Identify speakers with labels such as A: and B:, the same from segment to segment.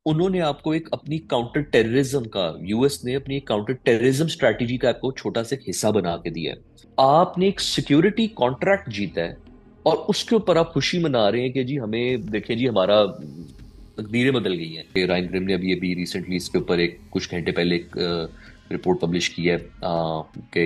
A: उन्होंने आपको एक अपनी काउंटर टेररिज्म का, यूएस ने अपनी काउंटर टेररिज्म स्ट्रैटेजी का आपको छोटा सा एक हिस्सा बना के दिया है। आपने एक सिक्योरिटी कॉन्ट्रैक्ट जीता है और उसके ऊपर आप खुशी मना रहे हैं कि जी हमें देखिए जी हमारा तकदीरें बदल गई हैं। रायन ग्रिम ने अभी रिसेंटली इसके ऊपर एक कुछ घंटे पहले एक रिपोर्ट पब्लिश की है कि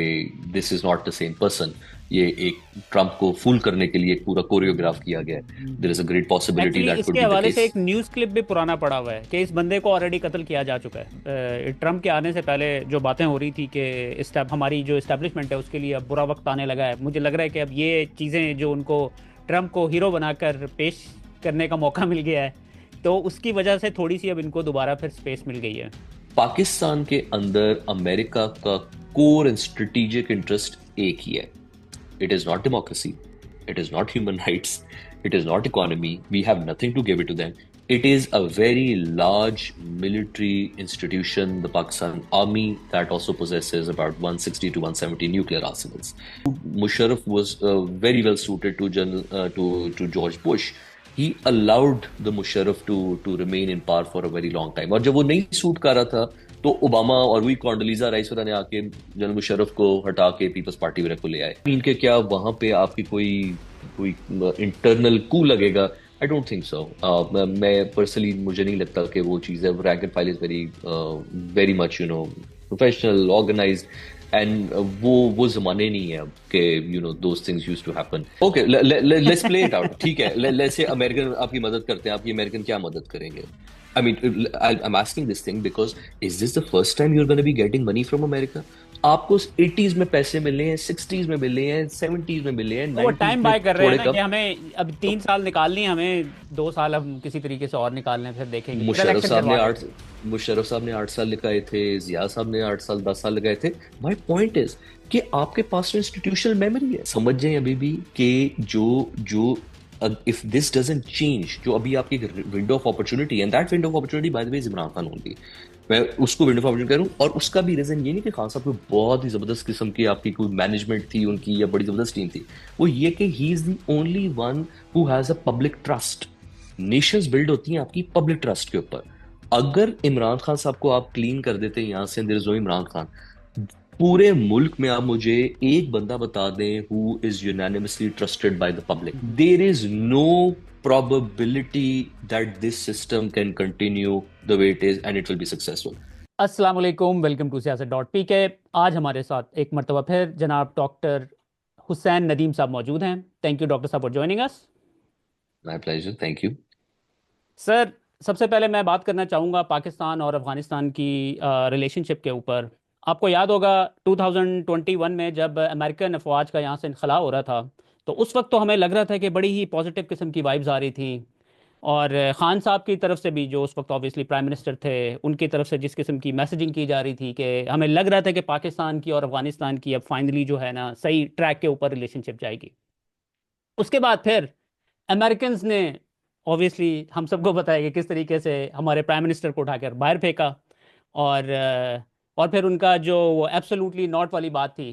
A: this is not the same person. ये एक ट्रम्प को फूल करने के लिए एक पूरा कोरियोग्राफ किया गया है। There is a great possibility
B: actually
A: that could
B: इसके
A: बी द
B: हवाले से
A: केस।
B: एक न्यूज़ क्लिप भी पुराना पड़ा हुआ है कि इस बंदे को ऑलरेडी कत्ल किया जा चुका है। ट्रम्प के आने से पहले जो बातें हो रही थी कि हमारी जो इस्टेब्लिशमेंट है उसके लिए अब बुरा वक्त आने लगा है। मुझे लग रहा है कि अब ये चीज़ें जो उनको ट्रम्प को हीरो बनाकर पेश करने का मौका मिल गया है, तो उसकी वजह से थोड़ी सी अब इनको दोबारा फिर स्पेस मिल गई है।
A: पाकिस्तान के अंदर अमेरिका का कोर एंड स्ट्रेटेजिक इंटरेस्ट एक ही है। It is not democracy, it is not human rights, it is not economy. We have nothing to give it to them. It is a very large military institution, the Pakistan Army, that also possesses about 160 to 170 nuclear arsenals. Musharraf was very well suited to to George Bush. He allowed the Musharraf to remain in power for a very long time. और जब वो नहीं suit कर रहा था तो Obama और वही कॉन्डोलीजा राइस वगैरह ने आके जनरल मुशर्रफ को हटा के पीपल्स पार्टी वगैरह को ले आए। इनके क्या वहां पे आपकी कोई कोई इंटरनल कू लगेगा? I don't think so. मैं पर्सनली मुझे नहीं लगता कि वो चीज़ है। Rank and file is very very much professional organised and वो जमाने नहीं है अब कि those things used to happen. Okay, let's play it out. ठीक है, लेट्स से अमेरिकन आपकी मदद करते हैं। आपकी अमेरिकन क्या मदद करेंगे? I mean, I'm asking this thing because is this the first time you're going to be getting money from America? आपको 80s में पैसे मिले हैं, 60s में मिले हैं, 70s में मिले हैं,
B: तो वो
A: 90s
B: टाइम
A: में
B: बाय कर रहे हैं
A: थोड़े
B: ना कि
A: कम।
B: हमें अब
A: तो
B: 3 साल निकालनी है, हमें 2 साल हम किसी तरीके से और निकालने हैं, फिर देखेंगे, फिर
A: मुशर्रफ
B: इलेक्शन
A: साहब ने
B: करवा
A: आठ
B: लेंगे।
A: मुशर्रफ साहब ने 8 साल लगाए थे, जिया साहब ने 8 साल 10 साल लगाए थे। माय पॉइंट इज कि आपके पास इंस्टीट्यूशनल मेमोरी है। समझ जाए अभी भी कि जो जो इफ दिस डजंट चेंज, जो अभी आपकी window of opportunity and that window of opportunity by the way is Imran Khan only. मैं उसको विंडो ऑफ अपॉर्चुनिटी करूं, और उसका भी रीजन ये नहीं कि खान साहब को बहुत ही जबरदस्त किस्म की आपकी कोई मैनेजमेंट थी उनकी या बड़ी जबरदस्त टीम थी। वो ये कि he is the only one who has a public trust. Nations build होती हैं आपकी पब्लिक ट्रस्ट के ऊपर। अगर इमरान खान साहब को आप क्लीन कर देते हैं यहां से, there is no Imran Khan, पूरे मुल्क में आप मुझे एक बंदा बता दें who is unanimously trusted by the public. There is no probability that this system can continue the way it is and it will be successful.
B: अस्सलाम वालेकुम, वेलकम टू सियासत डॉट पी के। आज हमारे साथ एक मरतबा फिर जनाब डॉक्टर हुसैन नदीम साहब मौजूद हैं। थैंक यू डॉक्टर साहब for joining us.
A: My pleasure, thank you.
B: Sir, सबसे पहले मैं बात करना चाहूँगा पाकिस्तान और अफ़गानिस्तान की रिलेशनशिप के ऊपर। आपको याद होगा 2021 में जब अमेरिकन अफवाज का यहाँ से इनखला हो रहा था, तो उस वक्त तो हमें लग रहा था कि बड़ी ही पॉजिटिव किस्म की वाइब्स आ रही थी। और खान साहब की तरफ से भी, जो उस वक्त ऑब्वियसली प्राइम मिनिस्टर थे, उनकी तरफ से जिस किस्म की मैसेजिंग की जा रही थी कि हमें लग रहा था कि पाकिस्तान की और अफगानिस्तान की अब फाइनली जो है ना सही ट्रैक के ऊपर रिलेशनशिप जाएगी। उसके बाद फिर अमेरिकन ने ऑब्वियसली हम सबको बताया कि किस तरीके से हमारे प्राइम मिनिस्टर को उठाकर बाहर फेंका। और और फिर उनका जो वो एब्सोल्युटली नॉट वाली बात थी,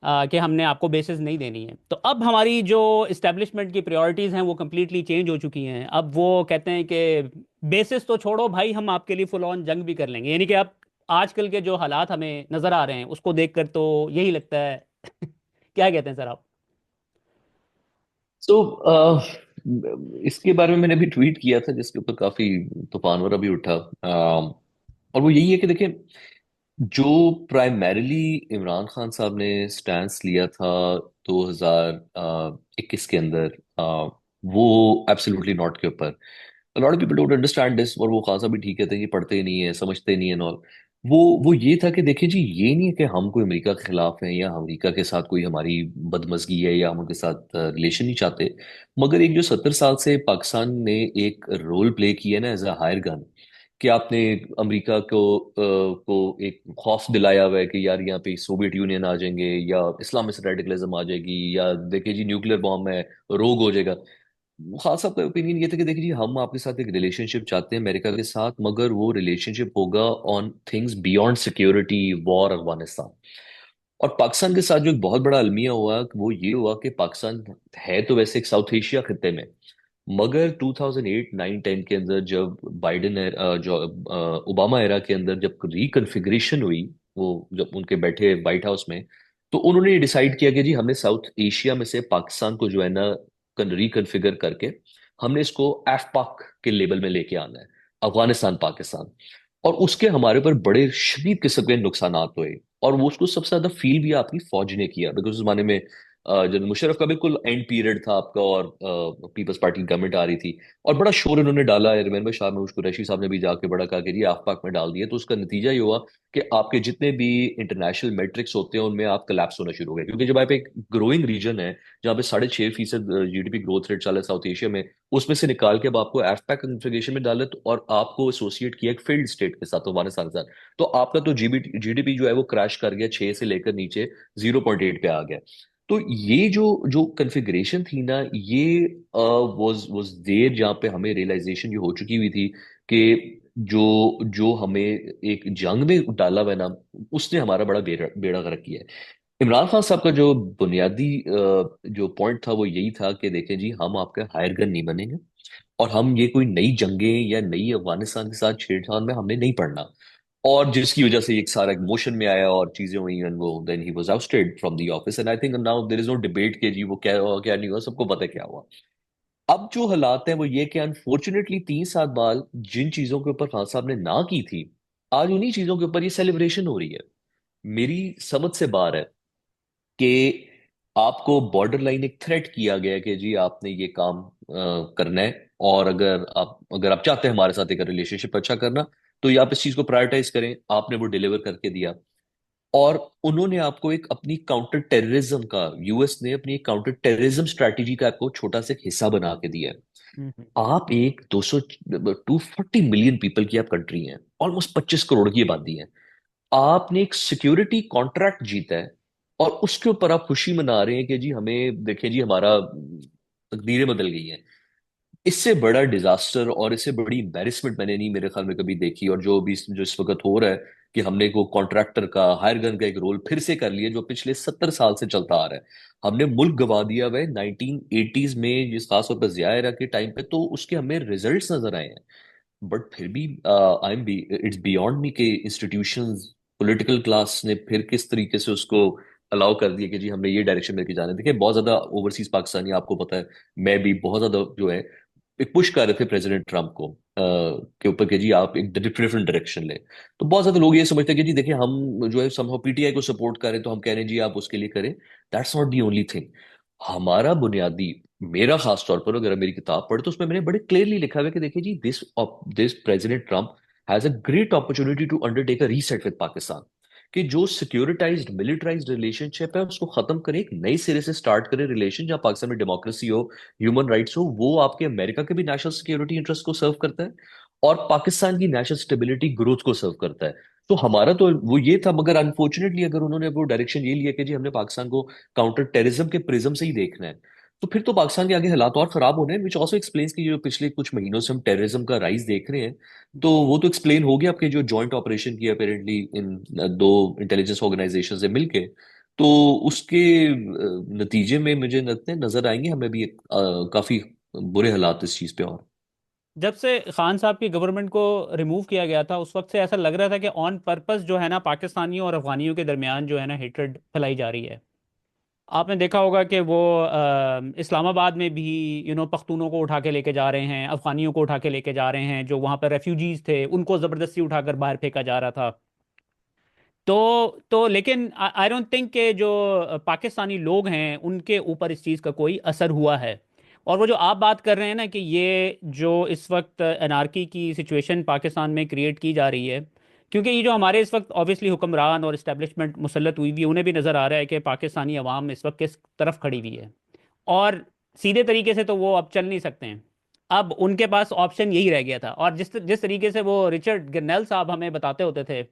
B: कि हमने आपको बेसिस नहीं देनी है। तो अब हमारी जो इस्टेब्लिशमेंट की प्रायोरिटीज़ हैं वो कम्प्लीटली चेंज हो चुकी हैं। अब वो कहते हैं कि बेसिस तो छोड़ो भाई, हम आपके लिए फुल ऑन जंग भी कर लेंगे। यानी कि अब आजकल के जो हालात हमें नज़र आ रहे हैं उसको देखकर तो यही लगता है। क्या कहते हैं सर आप?
A: So, इसके बारे में मैंने भी ट्वीट किया था जिसके ऊपर काफी तूफान वगैरह भी उठा। और वो यही है कि देखिए, जो प्राइमरीली इमरान खान साहब ने स्टैंस लिया था 2021 के अंदर, वो एब्सोल्युटली नॉट के ऊपर lot of people don't understand this. और वो खान साहब भी ठीक कहते हैं कि पढ़ते ही नहीं है, समझते नहीं है नॉल। वो ये था कि देखिए जी, ये नहीं है कि हम कोई अमेरिका के खिलाफ हैं या अमेरिका के साथ कोई हमारी बदमजगी है या हम उनके साथ रिलेशन नहीं चाहते। मगर एक जो 70 साल से पाकिस्तान ने एक रोल प्ले किया है ना एज अ हायर गन, कि आपने अमेरिका को एक खौफ दिलाया हुआ है कि यार यहाँ पे सोवियत यूनियन आ जाएंगे या इस्लामिक रेडिकलिज्म आ जाएगी या देखिए जी न्यूक्लियर बॉम्ब है, रोग हो जाएगा। खान साहब का ओपिनियन ये था कि देखिए जी, हम आपके साथ एक रिलेशनशिप चाहते हैं अमेरिका के साथ, मगर वो रिलेशनशिप होगा on things beyond security, war, Afghanistan. और पाकिस्तान के साथ जो एक बहुत बड़ा अलमिया हुआ वो ये हुआ कि पाकिस्तान है तो वैसे एक साउथ एशिया खत्ते में, मगर 2008 9 10 के अंदर जब जो ओबामा एरा के अंदर जब रिकन्फिग्रेशन हुई, वो जब उनके बैठे व्हाइट हाउस में, तो उन्होंने ये डिसाइड किया कि जी हमने साउथ एशिया में से पाकिस्तान को जो है ना रिकन्फिगर करके हमने इसको एफपाक के लेवल में लेके आना है, अफगानिस्तान पाकिस्तान। और उसके हमारे ऊपर बड़े शदीद किस्म के नुकसान हुए। और वो उसको सबसे ज्यादा फील भी आपकी फौज ने किया, बिकॉज उस जमाने में जनरल मुशर्रफ का बिल्कुल एंड पीरियड था आपका, और पीपल्स पार्टी गवर्नमेंट आ रही थी। और बड़ा शोर इन्होंने डाला है, रिमेंबर शाह महमूद कुरैशी साहब ने भी जाके बड़ा कहा कि जी आफपाक में डाल दिए। तो उसका नतीजा ये हुआ कि आपके जितने भी इंटरनेशनल मेट्रिक्स होते हैं उनमें आप कोलैप्स होना शुरू हो गए, क्योंकि जब आप एक ग्रोइंग रीजन है जहाँ पे 6.5% जीडीपी ग्रोथ रेट चला है साउथ एशिया में, उसमें से निकाल के अब आपको एफपैक कॉन्फ़िगरेशन में डाले तो, और आपको एसोसिएट किया एक फेल्ड स्टेट के साथ, अफगानिस्तान के साथ, तो आपका तो जीडीपी जो है वो क्रैश कर गया, 6 से लेकर नीचे 0.8 पे आ गया। तो ये जो जो कन्फिग्रेशन थी ना, ये वाज देयर जहाँ पे हमें रियलाइजेशन ये हो चुकी हुई थी कि जो जो हमें एक जंग में डाला हुआ है ना, उसने हमारा बड़ा बेड़ा बेड़ा गर्क किया है। इमरान खान साहब का जो बुनियादी जो पॉइंट था वो यही था कि देखें जी हम आपका हायर गन नहीं बनेंगे, और हम ये कोई नई जंगें या नई अफगानिस्तान के साथ छेड़छाड़ में हमने नहीं पड़ना। और जिसकी वजह से एक सारा मोशन में आया और चीजें हुई, एंड वो then he was ousted from the office, and I think now there is no debate के जी वो क्या हुआ क्या नहीं हुआ, सबको पता है क्या हुआ। अब जो हालात हैं वो ये कि अनफॉर्चुनेटली 3 साल बाद जिन चीजों के ऊपर खान साहब ने ना की थी, आज उन्हीं चीजों के ऊपर ये सेलिब्रेशन हो रही है। मेरी समझ से बाहर है कि आपको बॉर्डर लाइन एक थ्रेट किया गया है कि जी आपने ये काम करना है, और अगर आप चाहते हैं हमारे साथ एक रिलेशनशिप अच्छा करना, तो ये आप इस चीज को प्रायोरिटाइज करें। आपने वो डिलीवर करके दिया। और उन्होंने आपको एक अपनी काउंटर टेररिज्म का, यूएस ने अपनी एक काउंटर टेररिज्म स्ट्रैटेजी का आपको छोटा सा एक हिस्सा बना के दिया है।
B: हम्म।
A: आप एक 240 मिलियन पीपल की आप कंट्री हैं, ऑलमोस्ट 25 करोड़ की आबादी है। आपने एक सिक्योरिटी कॉन्ट्रैक्ट जीता है, और उसके ऊपर आप खुशी मना रहे हैं कि जी हमें देखिए जी हमारा तकदीरें बदल गई हैं। इससे बड़ा डिजास्टर और इससे बड़ी एम्बेरसमेंट मैंने नहीं मेरे ख्याल में कभी देखी। और जो इस वक्त हो रहा है कि हमने को कॉन्ट्रैक्टर का, हायर गन का एक रोल फिर से कर लिया, जो पिछले 70 साल से चलता आ रहा है। हमने मुल्क गवा दिया हुआ है 1980s में, जिस खासतौर पर जिया इरा के टाइम पे, तो उसके हमें रिजल्ट्स नजर आए हैं। बट फिर भी I am be it's beyond me के इंस्टीट्यूशंस, पॉलिटिकल क्लास ने फिर किस तरीके से उसको अलाउ कर दिया कि जी हमने ये डायरेक्शन में लेके जाना है। देखिए बहुत ज्यादा ओवरसीज पाकिस्तानी, आपको पता है, मैं भी बहुत ज्यादा जो है एक पुश कर रहे थे प्रेसिडेंट ट्रम्प को के ऊपर कि जी आप एक डिफरेंट डायरेक्शन लें। तो बहुत ज्यादा लोग ये समझते हैं कि जी देखिए हम जो है समहाउ पीटीआई को सपोर्ट करें, तो हम कह रहे हैं जी आप उसके लिए करें। That's not the only thing. हमारा बुनियादी, मेरा खास तौर पर अगर आप मेरी किताब पढ़े तो उसमें मैंने बड़े क्लियरली लिखा हुआ है कि देखिए जी this president Trump has a great opportunity to undertake a reset with Pakistan, कि जो सिक्योरिटाइज्ड मिलिटराइज्ड रिलेशनशिप है उसको खत्म करें, एक नई सिरे से स्टार्ट करें रिलेशन जहां पाकिस्तान में डेमोक्रेसी हो, ह्यूमन राइट्स हो। वो आपके अमेरिका के भी नेशनल सिक्योरिटी इंटरेस्ट को सर्व करता है, और पाकिस्तान की नेशनल स्टेबिलिटी ग्रोथ को सर्व करता है। तो हमारा तो वो ये था, मगर अनफॉर्चुनेटली अगर उन्होंने वो डायरेक्शन ये लिया कि जी हमने पाकिस्तान को काउंटर टेररिज्म के प्रिज्म से ही देखना है, तो फिर तो पाकिस्तान के आगे हालात और खराब होने हैं, विच ऑल्सो एक्सप्लेन्स कि जो पिछले कुछ महीनों से हम टेररिज्म का राइज देख रहे हैं। तो वो तो एक्सप्लेन हो गया आपके जो जॉइंट ऑपरेशन किया अपेरेंटली इन दो इंटेलिजेंस ऑर्गेनाइजेशन से मिलके। तो उसके नतीजे में मुझे लगता है नजर आएंगे हमें भी काफी बुरे हालात इस चीज पे। और
B: जब से खान साहब की गवर्नमेंट को रिमूव किया गया था उस वक्त से ऐसा लग रहा था कि ऑन पर्पस जो है ना पाकिस्तानियों और अफगानियों के दरमियान जो है ना हेट्रेड फैलाई जा रही है। आपने देखा होगा कि वो इस्लामाबाद में भी पख्तूनों को उठा के लेके जा रहे हैं, अफगानियों को उठा के लेके जा रहे हैं, जो वहाँ पर रेफ्यूजीज थे उनको ज़बरदस्ती उठाकर बाहर फेंका जा रहा था। तो लेकिन आई डोंट थिंक कि जो पाकिस्तानी लोग हैं उनके ऊपर इस चीज़ का कोई असर हुआ है। और वो जो आप बात कर रहे हैं ना कि ये जो इस वक्त एनार्की की सिचुएशन पाकिस्तान में क्रिएट की जा रही है, क्योंकि ये जो हमारे इस वक्त ऑब्वियसली हुक्मरान और इस्टेब्लिशमेंट मुसल्लत हुई हुई है, उन्हें भी नज़र आ रहा है कि पाकिस्तानी अवाम इस वक्त किस तरफ खड़ी हुई है। और सीधे तरीके से तो वो अब चल नहीं सकते हैं। अब उनके पास ऑप्शन यही रह गया था। और जिस जिस तरीके से वो रिचर्ड गरनेल साहब हमें बताते होते थे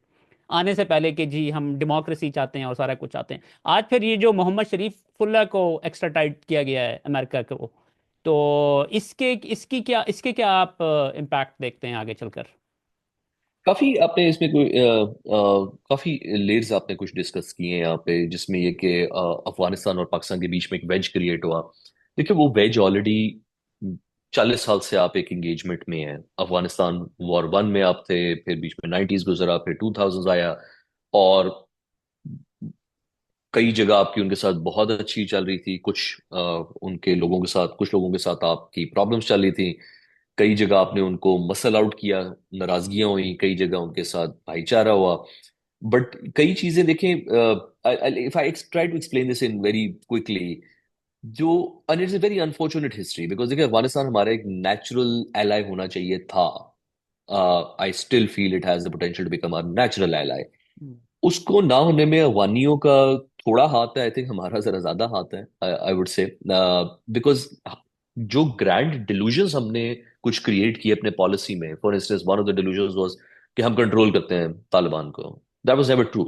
B: आने से पहले कि जी हम डेमोक्रेसी चाहते हैं और सारा कुछ चाहते हैं, आज फिर ये जो मोहम्मद शरीफुल्लाह को एक्स्ट्राडाइट किया गया है अमेरिका को, तो इसके क्या आप इम्पैक्ट देखते हैं आगे चलकर?
A: काफी आपने इसमें कोई काफी लेयर्स आपने कुछ डिस्कस किए हैं यहाँ पे, जिसमें ये कि अफगानिस्तान और पाकिस्तान के बीच में एक वेज क्रिएट हुआ। देखिए वो वेज ऑलरेडी 40 साल से आप एक एंगेजमेंट में हैं। अफगानिस्तान वॉर 1 में आप थे, फिर बीच में 90s गुजरा, फिर 2000 आया, और कई जगह आपकी उनके साथ बहुत अच्छी चल रही थी, उनके लोगों के साथ, कुछ लोगों के साथ आपकी प्रॉब्लम्स चल रही थी। कई जगह आपने उनको मसल आउट किया, नाराजगियां हुई, कई जगह उनके साथ भाईचारा हुआ। बट कई चीजें देखें, if I try to explain this in very quickly, जो and it's a very unfortunate history, because देखिए अफगानिस्तान हमारा एक नेचुरल एलाई होना चाहिए था। I still feel it has the potential to become a natural ally.
B: Hmm.
A: उसको ना होने में अफगानियों का थोड़ा हाथ है, आई थिंक हमारा जरा ज्यादा हाथ है, आई वुड से, बिकॉज जो ग्रैंड डिल्यूजन्स हमने कुछ क्रिएट किए अपने पॉलिसी में, for instance one of the delusions was कि हम कंट्रोल करते हैं तालिबान को। That was never true.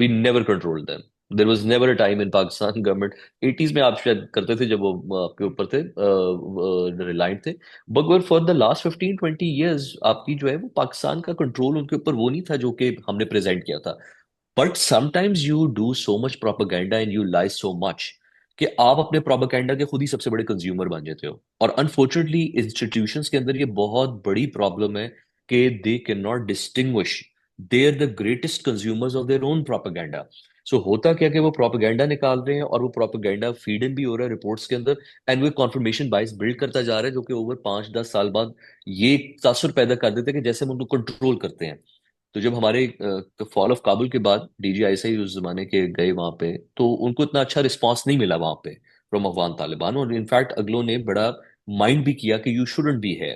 A: We never controlled them. There was never a time in Pakistan government, 80s में आप शायद करते थे जब वो आपके ऊपर थे, रिलायंट थे। But for the last 15-20 years आपकी जो है वो पाकिस्तान का कंट्रोल उनके ऊपर वो नहीं था जो कि हमने प्रेजेंट किया था। But sometimes you do so much propaganda and you lie so much कि आप अपने प्रोपागेंडा के खुद ही सबसे बड़े कंज्यूमर बन जाते हो। और अनफॉर्चुनेटली इंस्टीट्यूशंस के अंदर ये बहुत बड़ी प्रॉब्लम है कि they can not distinguish, they are the greatest consumers of their own propaganda. So होता क्या कि वो प्रोपागेंडा निकाल रहे हैं और वो प्रोपागेंडा फीड इन भी हो रहा है रिपोर्ट्स के अंदर, एंड वो कॉन्फर्मेशन बाइस बिल्ड करता जा रहा है जो कि ओवर 5-10 साल बाद ये तासुर पैदा कर देते हैं कि जैसे हम उनको कंट्रोल करते हैं। तो जब हमारे फॉल ऑफ काबुल के बाद DGISI उस जमाने के गए वहां पे, तो उनको इतना अच्छा रिस्पांस नहीं मिला वहां पे फ्रॉम अफगान तालिबान, और इनफैक्ट अगलों ने बड़ा माइंड भी किया कि यू शुडंट बी है।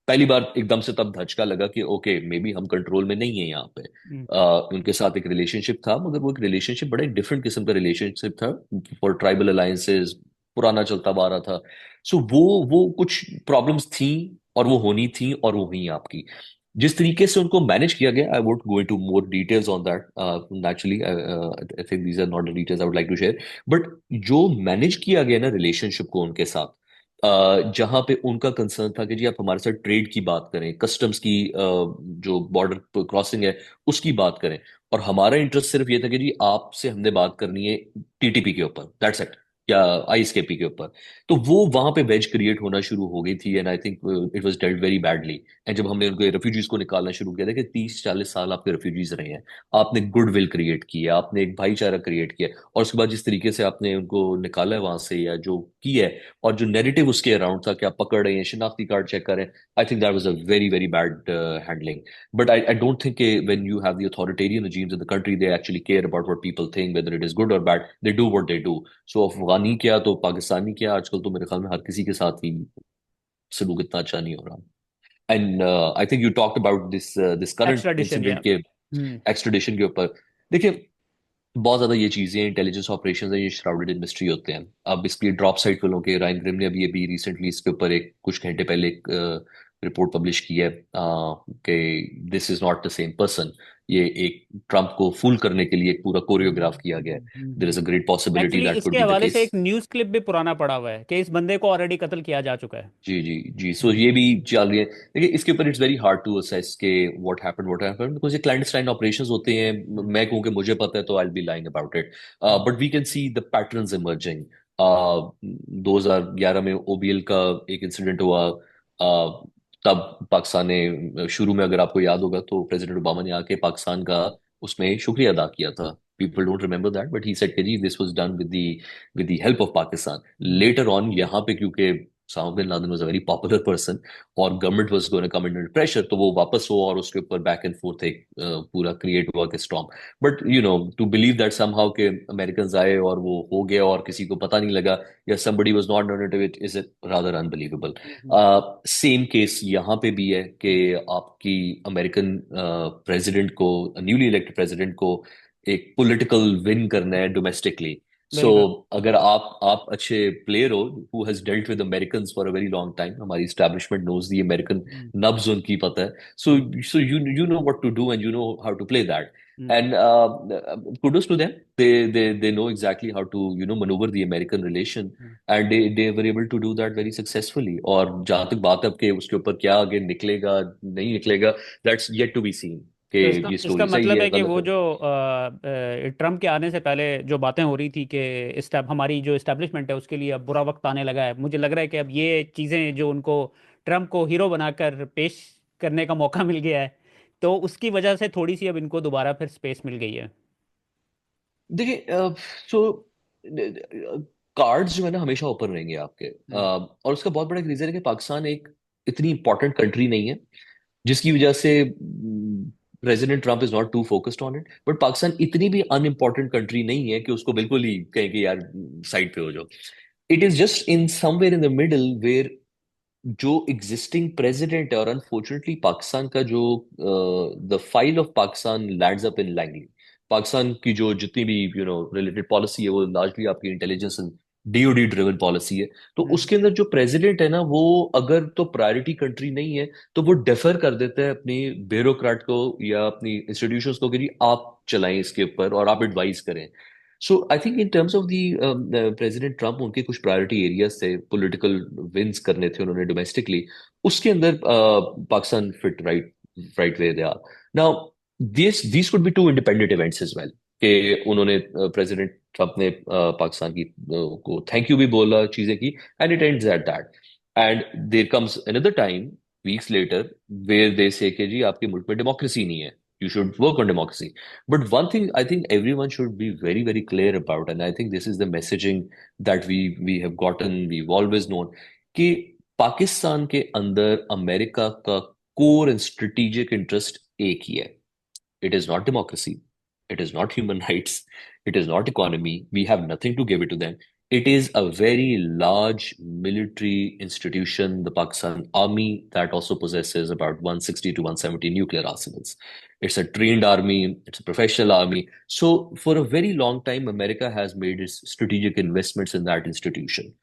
A: पहली बार एकदम से तब धचका लगा कि ओके मे बी हम कंट्रोल में नहीं है यहाँ पे।
B: हम्म।
A: उनके साथ एक रिलेशनशिप था, मगर वो एक रिलेशनशिप बड़ा एक डिफरेंट किस्म का रिलेशनशिप था, फॉर ट्राइबल अलायंसेस, पुराना चलता आ रहा था। सो वो कुछ प्रॉब्लम्स थी, और वो होनी थी, और वो हुई आपकी। जिस तरीके से उनको मैनेज किया गया, I would go into more details on that, naturally I think these are not the details I would like to share. But जो मैनेज किया गया ना रिलेशनशिप को उनके साथ, जहां पे उनका कंसर्न था कि जी आप हमारे साथ ट्रेड की बात करें, कस्टम्स की जो बॉर्डर क्रॉसिंग है उसकी बात करें, और हमारा इंटरेस्ट सिर्फ ये था कि जी आपसे हमने बात करनी है TTP के ऊपर, दैट्स इट, या ISKP के ऊपर। तो वो वहां पे वेज क्रिएट होना शुरू हो गई थी, and I think it was dealt very badly. And जब हमने उनके रेफ्यूजीज को निकालना शुरू किया था कि 30-40 साल आपके रेफ्यूजीज रहे हैं, आपने गुडविल क्रिएट की है, आपने एक भाईचारा क्रिएट किया है, और उसके बाद जिस तरीके से आपने उनको निकाला है वहां से या जो किया है, और जो नैरेटिव उसके अराउंड था कि आप पकड़ रहे हैं, शिनाख्ती कार्ड चेक कर रहे हैं, I think that was a very very bad handling. But I don't think when you have the authoritarian regimes in the country, they actually care about what people think, whether it is good or bad. They do what they do. So अफगानी क्या तो पाकिस्तानी क्या, आजकल तो मेरे ख्याल में हर किसी के साथ ही सलूक इतना अच्छा नहीं हो रहा। And I think you talked about this current
B: extradition या।
A: इंसिडेंट के
B: हम्म।
A: एक्सट्रेडिशन के ऊपर। देखिए बहुत ज्यादा ये चीजें इंटेलिजेंस ऑपरेशंस है, ये श्राउडेड इन मिस्ट्री होते हैं। अब इसकी ड्रॉप साइट वालों के रायन ग्रिम ने अभी रिसेंटली इसके ऊपर एक कुछ घंटे पहले एक रिपोर्ट पब्लिश की है, कि this is not the same person. ये एक ट्रम्प को फूल करने के लिए एक पूरा कोरियोग्राफ किया गया है। There is a great possibility
B: actually
A: that could
B: इसके
A: बी द
B: हवाले से
A: केस।
B: एक न्यूज़ क्लिप भी पुराना पड़ा हुआ है कि इस बंदे को ऑलरेडी कत्ल किया जा चुका है।
A: जी जी जी, सो
B: हम्म।
A: ये भी चल रही है। देखिए इसके ऊपर it's very hard to assess के व्हाट हैपेंड बिकॉज ये क्लैंडस्टाइन ऑपरेशंस होते हैं। मैं कहूँ कि मुझे पता है तो I will be lying about it, but we can see the patterns emerging. 2011 में OBL का एक इंसिडेंट हुआ, तब पाकिस्तान ने शुरू में, अगर आपको याद होगा, तो प्रेसिडेंट ओबामा ने आके पाकिस्तान का उसमें शुक्रिया अदा किया था। People don't remember that, but he said कि जी this was done with the help of Pakistan. Later on यहाँ पे क्योंकि Osama bin Laden was a very popular person और government was going to come under pressure, तो वो वापस हुआ और उसके ऊपर बैक एंड फोर्थ एक पूरा क्रिएट हुआ कि storm. But to believe that somehow के अमेरिकन आए और वो हो गया और किसी को पता नहीं लगा, या somebody was not native, it is rather unbelievable. Same case यहाँ पे भी है कि आपकी अमेरिकन प्रेसिडेंट को, न्यूली इलेक्टेड प्रेसिडेंट को एक पॉलिटिकल विन करना है डोमेस्टिकली। सो
B: बिल्कुल।
A: अगर आप अच्छे प्लेयर हो, who has dealt with American for a very long time, हमारी establishment knows the American
B: hmm.
A: नब्ज उनकी पता है। So you know what to do and you know how to play that,
B: hmm.
A: And kudos to them. They know exactly how to maneuver the American relation,
B: hmm.
A: and they were able to do that very successfully. और जहां तक बात है अब कि उसके ऊपर क्या आगे निकलेगा नहीं निकलेगा, that's yet to be seen. कि
B: तो इसका
A: ये
B: इसका
A: स्टोरी सही
B: मतलब
A: है
B: है कि
A: गलत
B: वो
A: है।
B: जो ट्रम्प के आने से पहले जो बातें हो रही थी कि हमारी जो इस्टेब्लिशमेंट है उसके लिए अब बुरा वक्त आने लगा है, मुझे लग रहा है कि अब ये चीज़ें जो उनको ट्रम्प को हीरो बनाकर पेश करने का मौका मिल गया है, तो उसकी वजह से थोड़ी सी अब इनको दोबारा फिर स्पेस मिल गई है।
A: देखिए, सो कार्ड्स जो है ना हमेशा ओपन रहेंगे आपके,
B: हम्म।
A: और उसका बहुत बड़ा रीजन है कि पाकिस्तान एक इतनी इंपॉर्टेंट कंट्री नहीं है, जिसकी वजह से president Trump is not too focused on it. But Pakistan इतनी भी अनइम्पॉर्टेंट कंट्री नहीं है कि उसको बिल्कुल ही कहें कि यार साइड पे हो जाओ। It is just in somewhere in the middle where जो एग्जिस्टिंग प्रेसिडेंट है, और अनफॉर्चुनेटली पाकिस्तान का जो the file of Pakistan lands up in Langley. Pakistan की जो जितनी भी रिलेटेड पॉलिसी है वो लार्जली आपकी intelligence and DoD driven policy है। तो
B: हम्म।
A: उसके अंदर जो प्रेसिडेंट है ना, वो अगर तो प्रायोरिटी कंट्री नहीं है तो वो डेफर कर देता है अपनी ब्यूरोक्रेट को या अपनी इंस्टीट्यूशंस को कि जी आप चलाएं इसके ऊपर और आप एडवाइस करें। So I think in terms of the president Trump, उनके कुछ प्रायोरिटी एरियाज थे, पॉलिटिकल विंस करने थे उन्होंने डोमेस्टिकली, उसके अंदर Pakistan fit right right way they are now. This could be two independent events as well, कि उन्होंने प्रेसिडेंट ट्रम्प ने पाकिस्तान की को थैंक यू भी बोला, चीजें की, and it ends at that. And there comes another time weeks later where they say कि जी आपके मुल्क में डेमोक्रेसी नहीं है, you should work on democracy. But one thing I think everyone should be very, very clear about, and I think this is the messaging that we have gotten, we've always known, कि पाकिस्तान के अंदर America का core and strategic interest एक ही है। It is not democracy. It is not human rights. It is not economy. We have nothing to give it to them. It is a very large military institution, the Pakistan Army, that also possesses about 160 to 170 nuclear arsenals. It's a trained army, it's a professional army. So, for a very long time, America has made its strategic investments in that institution,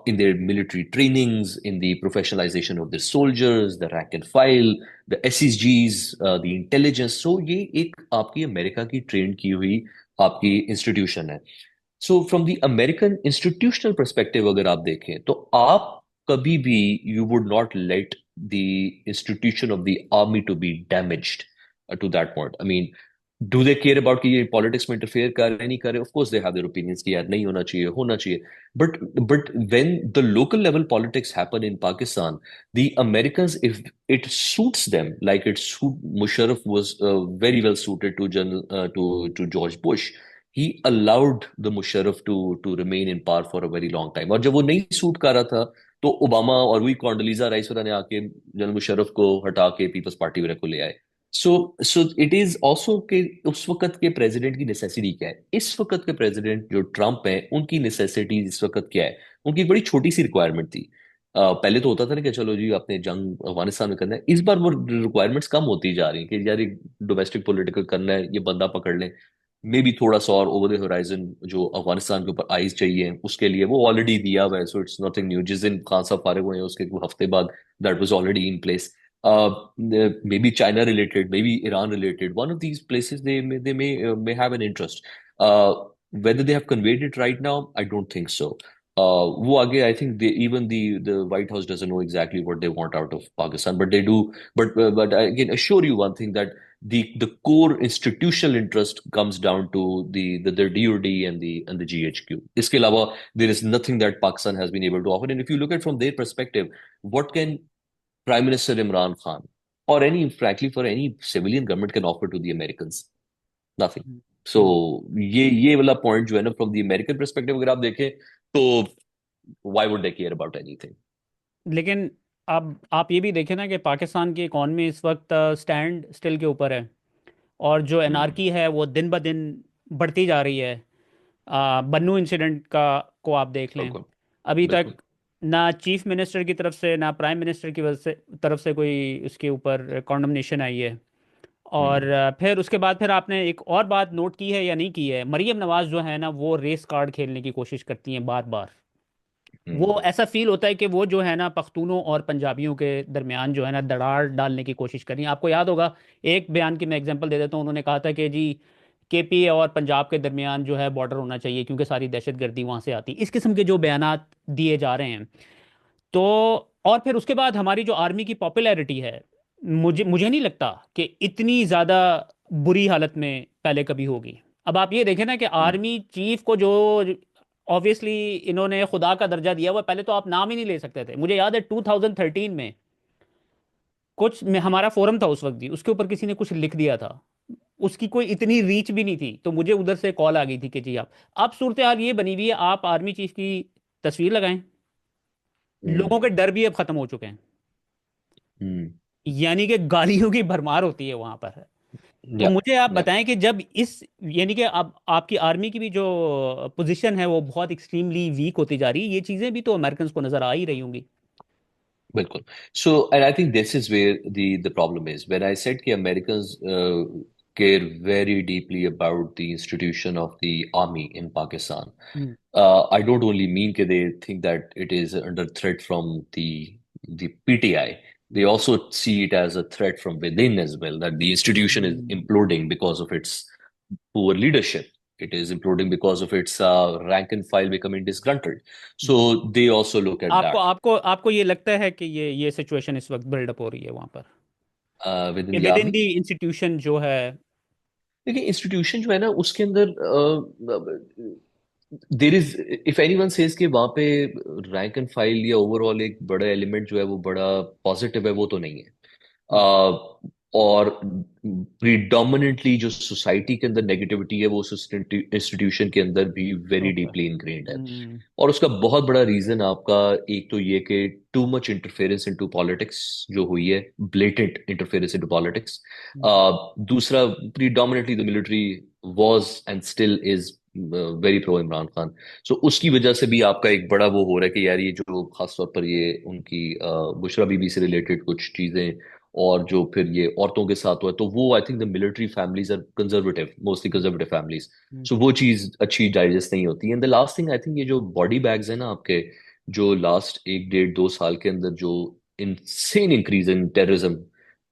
A: in their military trainings, in the professionalization of their soldiers, the rank and file, the एसईजीज, the intelligence. So ये एक आपकी America की train की हुई आपकी institution है। So from the American institutional perspective अगर आप देखें तो आप कभी भी you would not let the institution of the army to be damaged to that point. I mean, do they care about कि ये पॉलिटिक्स में इंटरफेयर कर रहे नहीं कर रहे? Of course they have their opinions कि यार नहीं होना चाहिए, होना चाहिए। But when the local level politics happen in Pakistan, the Americans, if it suits them, like Musharraf was very well suited to to George Bush. He allowed the Musharraf to remain in power for a very long time. और जब वो नहीं suit कर रहा था तो Obama और वही कॉन्डोलीजा राइस वगैरह ने आके जनरल मुशर्रफ को हटा के पीपल्स पार्टी वगैरह को ले आए। सो इट इज ऑल्सो के उस वक्त के प्रेसिडेंट की नेसेसिटी क्या है, इस वक्त के प्रेसिडेंट जो ट्रम्प है उनकी नेसेसिटी इस वक्त क्या है। उनकी एक बड़ी छोटी सी रिक्वायरमेंट थी। पहले तो होता था ना कि चलो जी आपने जंग अफगानिस्तान में करना है, इस बार वो रिक्वायरमेंट्स कम होती जा रही हैं कि यार एक डोमेस्टिक पॉलिटिकल करना है, ये बंदा पकड़ लें। मे बी थोड़ा सा और ओवर द होराइजन जो अफगानिस्तान के ऊपर आइज चाहिए उसके लिए वो ऑलरेडी दिया हुआ है, सो इट्स नथिंग न्यू। जिस दिन खान साहब फारिग हुए हैं उसके कुछ हफ्ते बाद that was already in place. May be China related, may be Iran related, one of these places they may have an interest. whether they have conveyed it right now, I don't think so. वो आगे I think they even the White House doesn't know exactly what they want out of Pakistan, but they do. But I can assure you one thing, that the core institutional interest comes down to the DoD and the GHQ. इसके अलावा there is nothing that Pakistan has been able to offer. And if you look at from their perspective, what can Prime Minister Imran Khan or any frankly for any civilian government can offer to the Americans? Nothing. So
B: हम्म।
A: ये वाला point जो है ना from the American perspective अगर आप देखें तो why would they care about anything?
B: लेकिन अब आप ये भी देखें ना कि पाकिस्तान की इकॉनमी इस वक्त स्टैंड स्टिल के ऊपर है, और जो
A: हम्म।
B: एनआरकी है वो दिन ब दिन बढ़ती जा रही है। बन्नू इंसिडेंट का को आप देख लें,
A: बिल्कुल।
B: अभी तक
A: बिल्कुल।
B: ना चीफ मिनिस्टर की तरफ से ना प्राइम मिनिस्टर की वजह से तरफ से कोई उसके ऊपर कॉन्डमनेशन आई है। और
A: हम्म।
B: फिर उसके बाद फिर आपने एक और बात नोट की है या नहीं की है, मरीम नवाज जो है ना वो रेस कार्ड खेलने की कोशिश करती हैं बार बार। वो
A: हम्म।
B: ऐसा फील होता है कि वो जो है ना पख्तूनों और पंजाबियों के दरमियान जो है ना दरार डालने की कोशिश कर रही हैं। आपको याद होगा, एक बयान की मैं एग्जांपल दे देता हूँ, उन्होंने कहा था कि जी केपी और पंजाब के दरमियान जो है बॉर्डर होना चाहिए क्योंकि सारी दहशतगर्दी वहाँ से आती है। इस किस्म के जो बयानात दिए जा रहे हैं। तो और फिर उसके बाद हमारी जो आर्मी की पॉपुलैरिटी है, मुझे मुझे नहीं लगता कि इतनी ज़्यादा बुरी हालत में पहले कभी होगी। अब आप ये देखें ना कि
A: हम्म।
B: आर्मी चीफ को जो ऑब्वियसली इन्होंने खुदा का दर्जा दिया हुआ, पहले तो आप नाम ही नहीं ले सकते थे। मुझे याद है 2013 में कुछ में हमारा फोरम था उस वक्त भी, उसके ऊपर किसी ने कुछ लिख दिया था, उसकी कोई इतनी रीच भी नहीं थी, तो मुझे उधर से कॉल आ गई थी कि जी आप, अब सूरत हाल ये बनी हुई है, आप आर्मी चीफ की तस्वीर लगाएं,
A: हम्म।
B: लोगों के डर भी अब खत्म हो चुके हैं।
A: हम्म।
B: यानी कि गालियों की भरमार होती है वहां पर। तो
A: या
B: मुझे आप
A: या
B: बताएं कि जब इस, यानी कि अब आपकी आर्मी की भी जो पोजीशन है वो बहुत एक्सट्रीमली वीक होती जा रही है, ये चीजें भी तो अमेरिकन को नजर आ ही रही होंगी।
A: बिल्कुल. So, and I think this is where the problem is. When I said कि Americans care very deeply about the institution of the army in Pakistan,
B: hmm.
A: I don't only mean that they think that it is under threat from the PTI. They also see it as a threat from within as well, that the institution is
B: hmm.
A: imploding because of its poor leadership. It is imploding because of its rank and file becoming disgruntled. So they also look at
B: आपको
A: that
B: आपको आपको ये लगता है कि ये situation इस वक्त बिल्डअप हो रही है वहां पर,
A: within
B: कि
A: the
B: with in
A: army.
B: The institution जो है?
A: देखिए इंस्टीट्यूशन जो है ना उसके अंदर there is, if anyone says कि वहां पे रैंक एंड फाइल या ओवरऑल एक बड़ा एलिमेंट जो है वो बड़ा पॉजिटिव है, वो तो नहीं है.
B: हम्म।
A: और प्रीडोमिनेंटली जो सोसाइटी के अंदर नेगेटिविटी है वो उस इंस्टीट्यूशन के अंदर भी वेरी
B: ओके।
A: डीपली इनग्रेन्ड है.
B: हम्म।
A: और उसका बहुत बड़ा रीजन आपका एक तो ये कि too much interference into politics जो हुई है, ब्लेटेंट इंटरफेरेंस इनटू पॉलिटिक्स. दूसरा, predominantly the military was and still is very pro Imran Khan. So उसकी वजह से भी आपका एक बड़ा वो हो रहा है कि यार ये जो खास तौर पर ये उनकी बुशरा बीबी से रिलेटेड कुछ चीजें और जो फिर ये औरतों के साथ हुआ, तो वो I think the military families are conservative, mostly conservative families.
B: Hmm.
A: So वो चीज अच्छी डाइजेस्ट नहीं होती. And the last thing I think ये जो बॉडी बैग्स है ना आपके, जो लास्ट एक डेढ़ दो साल के अंदर जो इनसेन इंक्रीज इन टेररिज्म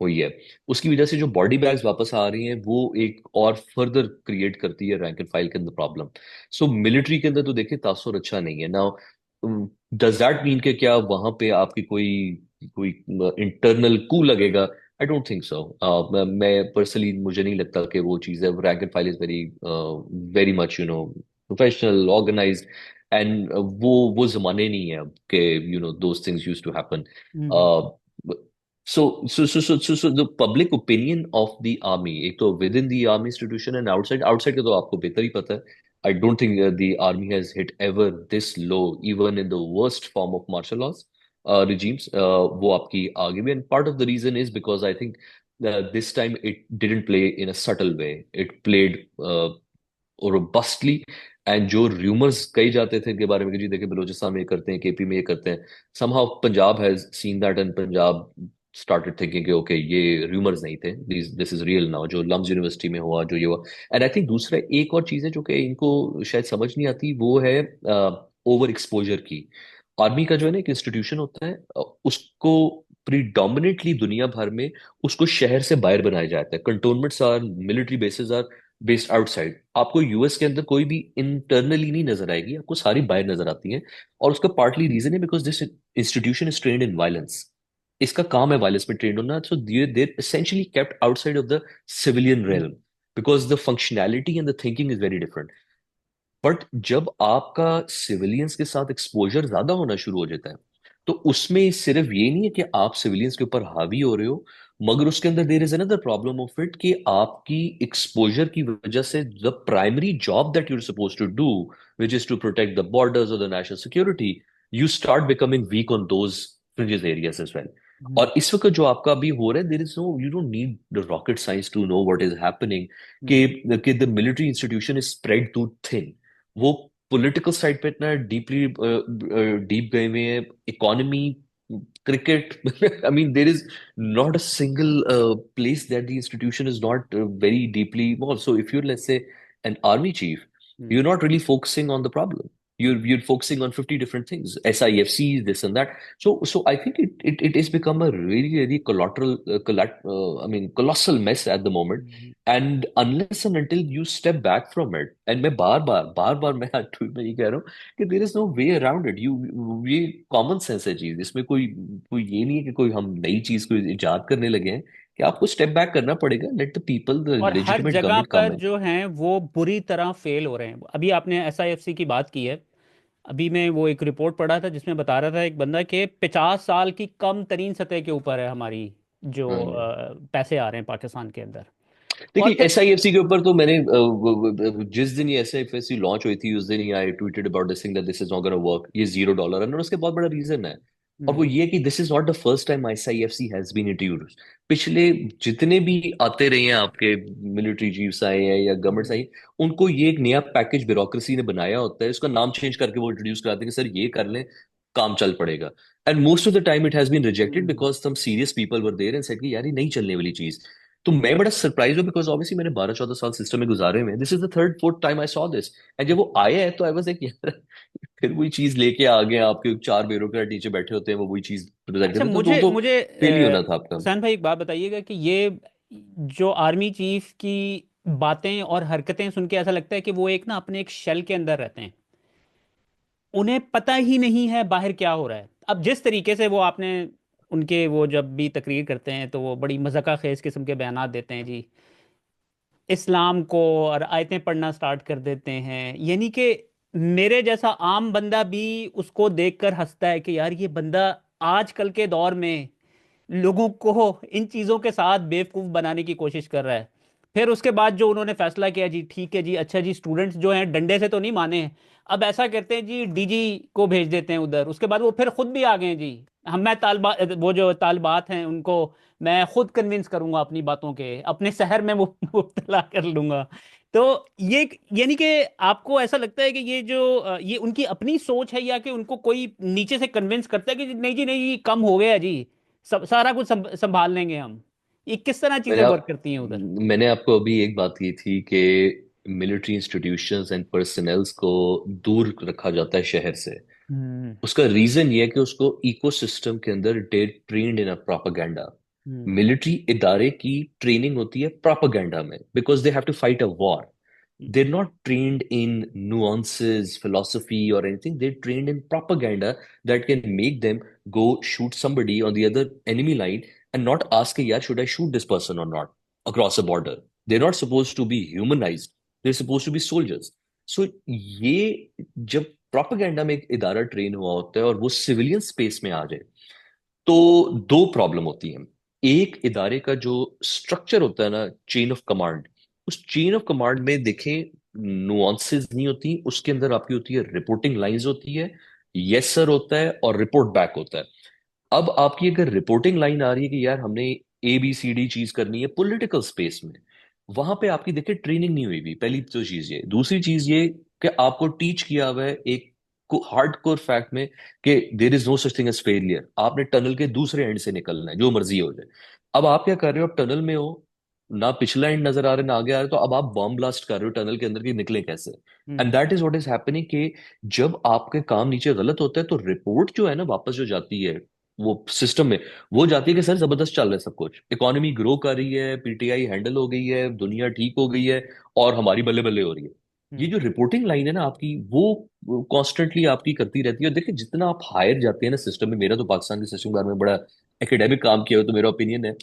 A: हुई है, उसकी वजह से जो बॉडी बैग्स वापस आ रही हैं वो एक और फर्दर क्रिएट करती है रैंक एंड फाइल के अंदर प्रॉब्लम. सो मिलिट्री के अंदर तो देखिए तासुर अच्छा नहीं है. नाउ डज दैट मीन कि क्या वहां पे आपकी कोई कोई इंटरनल कू लगेगा? I don't think so. मैं पर्सनली मुझे नहीं लगता कि वो चीज़ है. Rank and file is very very much professional organised. And वो जमाने नहीं है अब के those things used to happen.
B: Hmm.
A: So the public opinion of the army, एक तो within the army institution and outside के तो आपको बेहतर ही पता है. I don't think the army has hit ever this low, even in the worst form of martial laws regimes. वो आपकी आगे भी, and part of the reason is because I think this time it didn't play in a subtle way. It played robustly. And जो rumours कही जाते थे इनके बारे में कि जी देखिए बलूचिस्तान में ये करते हैं, केपी में ये करते हैं, somehow Punjab has seen that and Punjab started thinking कि ओके ये रूमर्स नहीं थे, दिस इज रियल नाउ, जो लम्स यूनिवर्सिटी में हुआ जो ये हुआ. एंड आई थिंक दूसरा एक और चीज है जो कि इनको शायद समझ नहीं आती, वो है ओवर एक्सपोजर की. आर्मी का जो है ना एक इंस्टीट्यूशन होता है, उसको प्रीडोमिनेटली दुनिया भर में उसको शहर से बाहर बनाया जाता है. Cantonments are, military bases are based outside. आपको यूएस के अंदर कोई भी इंटरनली नहीं नजर आएगी, आपको सारी बाहर नजर आती हैं. और उसका पार्टली रीजन है because this institution is trained in violence. इसका काम है वायलेंस में ट्रेंड होना. So there essentially kept outside of the civilian realm because the functionality and the thinking is very different. But जब आपका सिविलियंस के साथ एक्सपोजर ज्यादा होना शुरू हो जाता है, तो उसमें सिर्फ ये नहीं है कि आप सिविलियंस के ऊपर हावी हो रहे हो, मगर उसके अंदर there is another problem of it कि आपकी एक्सपोजर की वजह से the primary job that you are suppose to do, which is to protect the borders और the national security, you start becoming weak on those fringes areas as well.
B: Hmm.
A: और इस वक्त जो आपका अभी हो रहा है, there is no, you don't need the rocket science to know what is happening.
B: हम्म।
A: कि the military institution is spread too thin. वो पॉलिटिकल साइड पे इतना डीपली डीप गए हुए हैं. Economy, cricket, I mean there is not a single place that the institution is not very deeply involved. So if you're, let's say, an army chief,
B: hmm.
A: you're not really focusing on the problem. You're focusing on 50 different things, SIFCs, this and that. So I think it has become a really colossal mess at the moment.
B: Hmm.
A: And unless and until you step back from it, and मैं बार बार मैं मैं ये कह रहा हूँ कि there is no way around it. ये common sense है चीज, इसमें कोई ये नहीं है कि कोई हम नई चीज को इजाद करने लगे हैं, कि आपको स्टेप बैक करना पड़ेगा, लेट द पीपल, द
B: और हर
A: लेजिटिमेट
B: जगह
A: गवर्नमेंट कम
B: पर
A: इन।
B: जो हैं वो बुरी तरह फेल हो रहे हैं। अभी आपने एसआईएफसी की बात की है। अभी मैं वो एक रिपोर्ट पढ़ा था जिसमें बता रहा था एक बंदा कि 50 साल की कम तरीन सतह के ऊपर है हमारी जो पैसे आ रहे हैं पाकिस्तान के अंदर। और
A: देखिए,
B: फिर
A: SIFC के ऊपर तो मैंने जिस दिन ये SIFC लॉन्च हुई थी उस दिन ही I tweeted about this thing that this is not gonna work, ये $0 है, और उसके बहुत बड़ा रीजन है। और वो
B: हम्म।
A: ये कि this is not the first time SIFC has been introduced. पिछले जितने भी आते रहे हैं आपके मिलिट्री चीफ्स आए हैं या गवर्नमेंट्स
B: हम्म।
A: आई, उनको ये एक नया पैकेज ब्यूरोक्रेसी ने बनाया होता है, उसका नाम चेंज करके वो इंट्रोड्यूस कराते हैं कि सर ये कर लें, काम चल पड़ेगा। And most of the time it has been rejected
B: hmm.
A: Because some serious people were there and said कि यार ये नहीं चलने वाली चीज। तो मैं बड़ा सरप्राइज हूँ बिकॉज ऑब्वियसली मैंने 12-14 साल सिस्टम में गुजारे हुए हैं, this is the third fourth time I saw this. And जब वो आया है तो आई वाज लाइक यार, फिर वही चीज लेके आ गए, आपके चार ब्यूरोक्रेट नीचे बैठे होते हैं, वो वही चीज प्रेजेंट
B: अच्छा,
A: करते हैं, तो
B: मुझे
A: तो
B: मुझे
A: फेल ही होना था आपका।
B: हुसैन भाई एक बात बताइएगा कि ये जो आर्मी चीफ की बातें और हरकतें सुन के ऐसा लगता है कि वो एक ना अपने एक शेल के अंदर रहते हैं। उन्हें पता ही नहीं है बाहर क्या हो रहा है। अब जिस तरीके से वो आपने उनके वो जब भी तकरीर करते हैं तो वो बड़ी मज़ाक़ खेज किस्म के बयानात देते हैं जी, इस्लाम को और आयतें पढ़ना स्टार्ट कर देते हैं, यानी कि मेरे जैसा आम बंदा भी उसको देखकर हंसता है कि यार ये बंदा आजकल के दौर में लोगों को इन चीज़ों के साथ बेवकूफ़ बनाने की कोशिश कर रहा है। फिर उसके बाद जो उन्होंने फैसला किया जी, ठीक है जी, अच्छा जी, स्टूडेंट्स जो हैं डंडे से तो नहीं माने हैं, अब ऐसा करते हैं जी डीजी को भेज देते हैं उधर। उसके बाद वो फिर खुद भी आ गए हैं जी, हम मैं तालबा वो जो तालिबात हैं उनको मैं खुद कन्विंस करूंगा अपनी बातों के, अपने शहर में वो मुब्तला कर लूंगा। तो ये यानी कि आपको ऐसा लगता है कि ये जो ये उनकी अपनी सोच है या कि उनको कोई नीचे से कन्विंस करता है कि नहीं जी नहीं कम हो गया जी, सब सारा कुछ संभाल लेंगे हम। ये किस तरह चीजें
A: मैंने
B: वर्क
A: आप
B: करती हैं उधर?
A: मैंने आपको अभी एक बात की थी कि मिलिट्री इंस्टीट्यूशंस एंड पर्सनल्स को दूर रखा जाता है शहर से।
B: हम्म।
A: उसका रीजन ये है कि उसको इकोसिस्टम के अंदर trained in a propaganda.
B: Hmm.
A: Military इदारे की ट्रेनिंग होती है प्रोपागेंडा में, because they have to fight a war. They're not trained in nuances, philosophy, or anything. They're trained in propaganda that can make them go shoot somebody on the other enemy line and not ask, yeah, should I shoot this person or not across a border? They're not supposed to be humanized. They're supposed to be soldiers. So ये जब propaganda में एक इदारा train हुआ होता है और वो सिविलियन स्पेस में आ जाए, तो दो प्रॉब्लम होती है। एक, इदारे का जो स्ट्रक्चर होता है ना, चेन ऑफ कमांड, उस चेन ऑफ कमांड में देखें नुआंसेस नहीं होती, उसके अंदर आपकी होती है रिपोर्टिंग लाइंस होती है, यस सर होता है और रिपोर्ट बैक होता है। अब आपकी अगर रिपोर्टिंग लाइन आ रही है कि यार हमने ABCD चीज करनी है पॉलिटिकल स्पेस में, वहां पे आपकी देखिए ट्रेनिंग नहीं हुई भी, पहली तो चीज ये। दूसरी चीज ये कि आपको टीच किया हुआ है एक हार्ड कोर फैक्ट में कि there is no such thing as failure, आपने टनल के दूसरे एंड से निकलना है जो मर्जी हो जाए। अब आप क्या कर रहे हो, आप टनल में हो, ना पिछला एंड नजर आ रहा है ना आगे आ रहा है, तो अब आप बॉम्ब ब्लास्ट कर रहे हो टनल के अंदर की, निकले कैसे? And
B: hmm.
A: That is what is happening कि जब आपके काम नीचे गलत होता है तो रिपोर्ट जो है ना वापस जो जाती है वो सिस्टम में, वो जाती है कि सर जबरदस्त चल रहा है सब कुछ, इकोनॉमी ग्रो कर रही है, PTI हैंडल हो गई है, दुनिया ठीक हो गई है, और हमारी बल्ले बल्ले हो रही है। ये
B: हम्म।
A: जो रिपोर्टिंग लाइन है ना आपकी, वो कॉन्स्टेंटली आपकी करती रहती है। और देखिए जितना आप हायर जाते हैं ना सिस्टम में, मेरा तो पाकिस्तान के सिस्टम के बारे में बड़ा एकेडमिक काम किया हुआ, तो मेरा ओपिनियन है,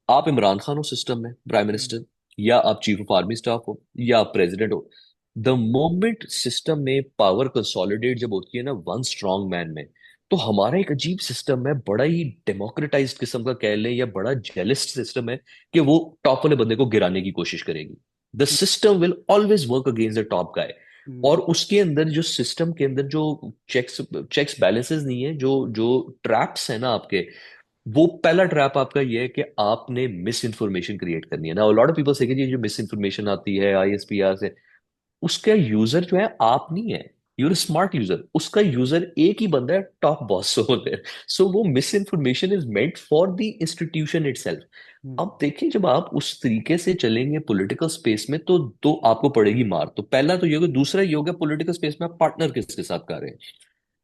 A: आप इमरान खान हो सिस्टम में प्राइम
B: हम्म।
A: मिनिस्टर, या आप चीफ ऑफ आर्मी स्टाफ हो, या आप प्रेसिडेंट हो, द मोमेंट सिस्टम में पावर कंसोलिडेट जब होती है ना वन स्ट्रॉन्ग मैन में, तो हमारा एक अजीब सिस्टम है, बड़ा ही डेमोक्रेटाइज्ड किस्म का कह लें, या बड़ा जेलिस्ट सिस्टम है कि वो टॉप वाले बंदे को गिराने की कोशिश करेगी। The system will always work against the top guy.
B: Hmm.
A: और उसके अंदर जो सिस्टम के अंदर जो चेक्स बैलेंसेस नहीं है, जो जो ट्रैप्स है ना आपके, वो पहला ट्रैप आपका ये है कि आपने मिस इन्फॉर्मेशन क्रिएट करनी है ना। लॉट ऑफ पीपल से कि ये जो मिस इन्फॉर्मेशन आती है ISPR से, उसका यूजर जो है आप नहीं है, यूर स्मार्ट यूजर, उसका यूजर एक ही बंदा है, टॉप बॉस। सो वो misinformation is meant for the institution itself.
B: Hmm,
A: अब देखिए, जब आप उस तरीके से चलेंगे पॉलिटिकल स्पेस में तो आपको पड़ेगी मार। तो पहला तो ये होगा, दूसरा ये होगा पॉलिटिकल स्पेस में आप पार्टनर किसके साथ कर रहे हैं।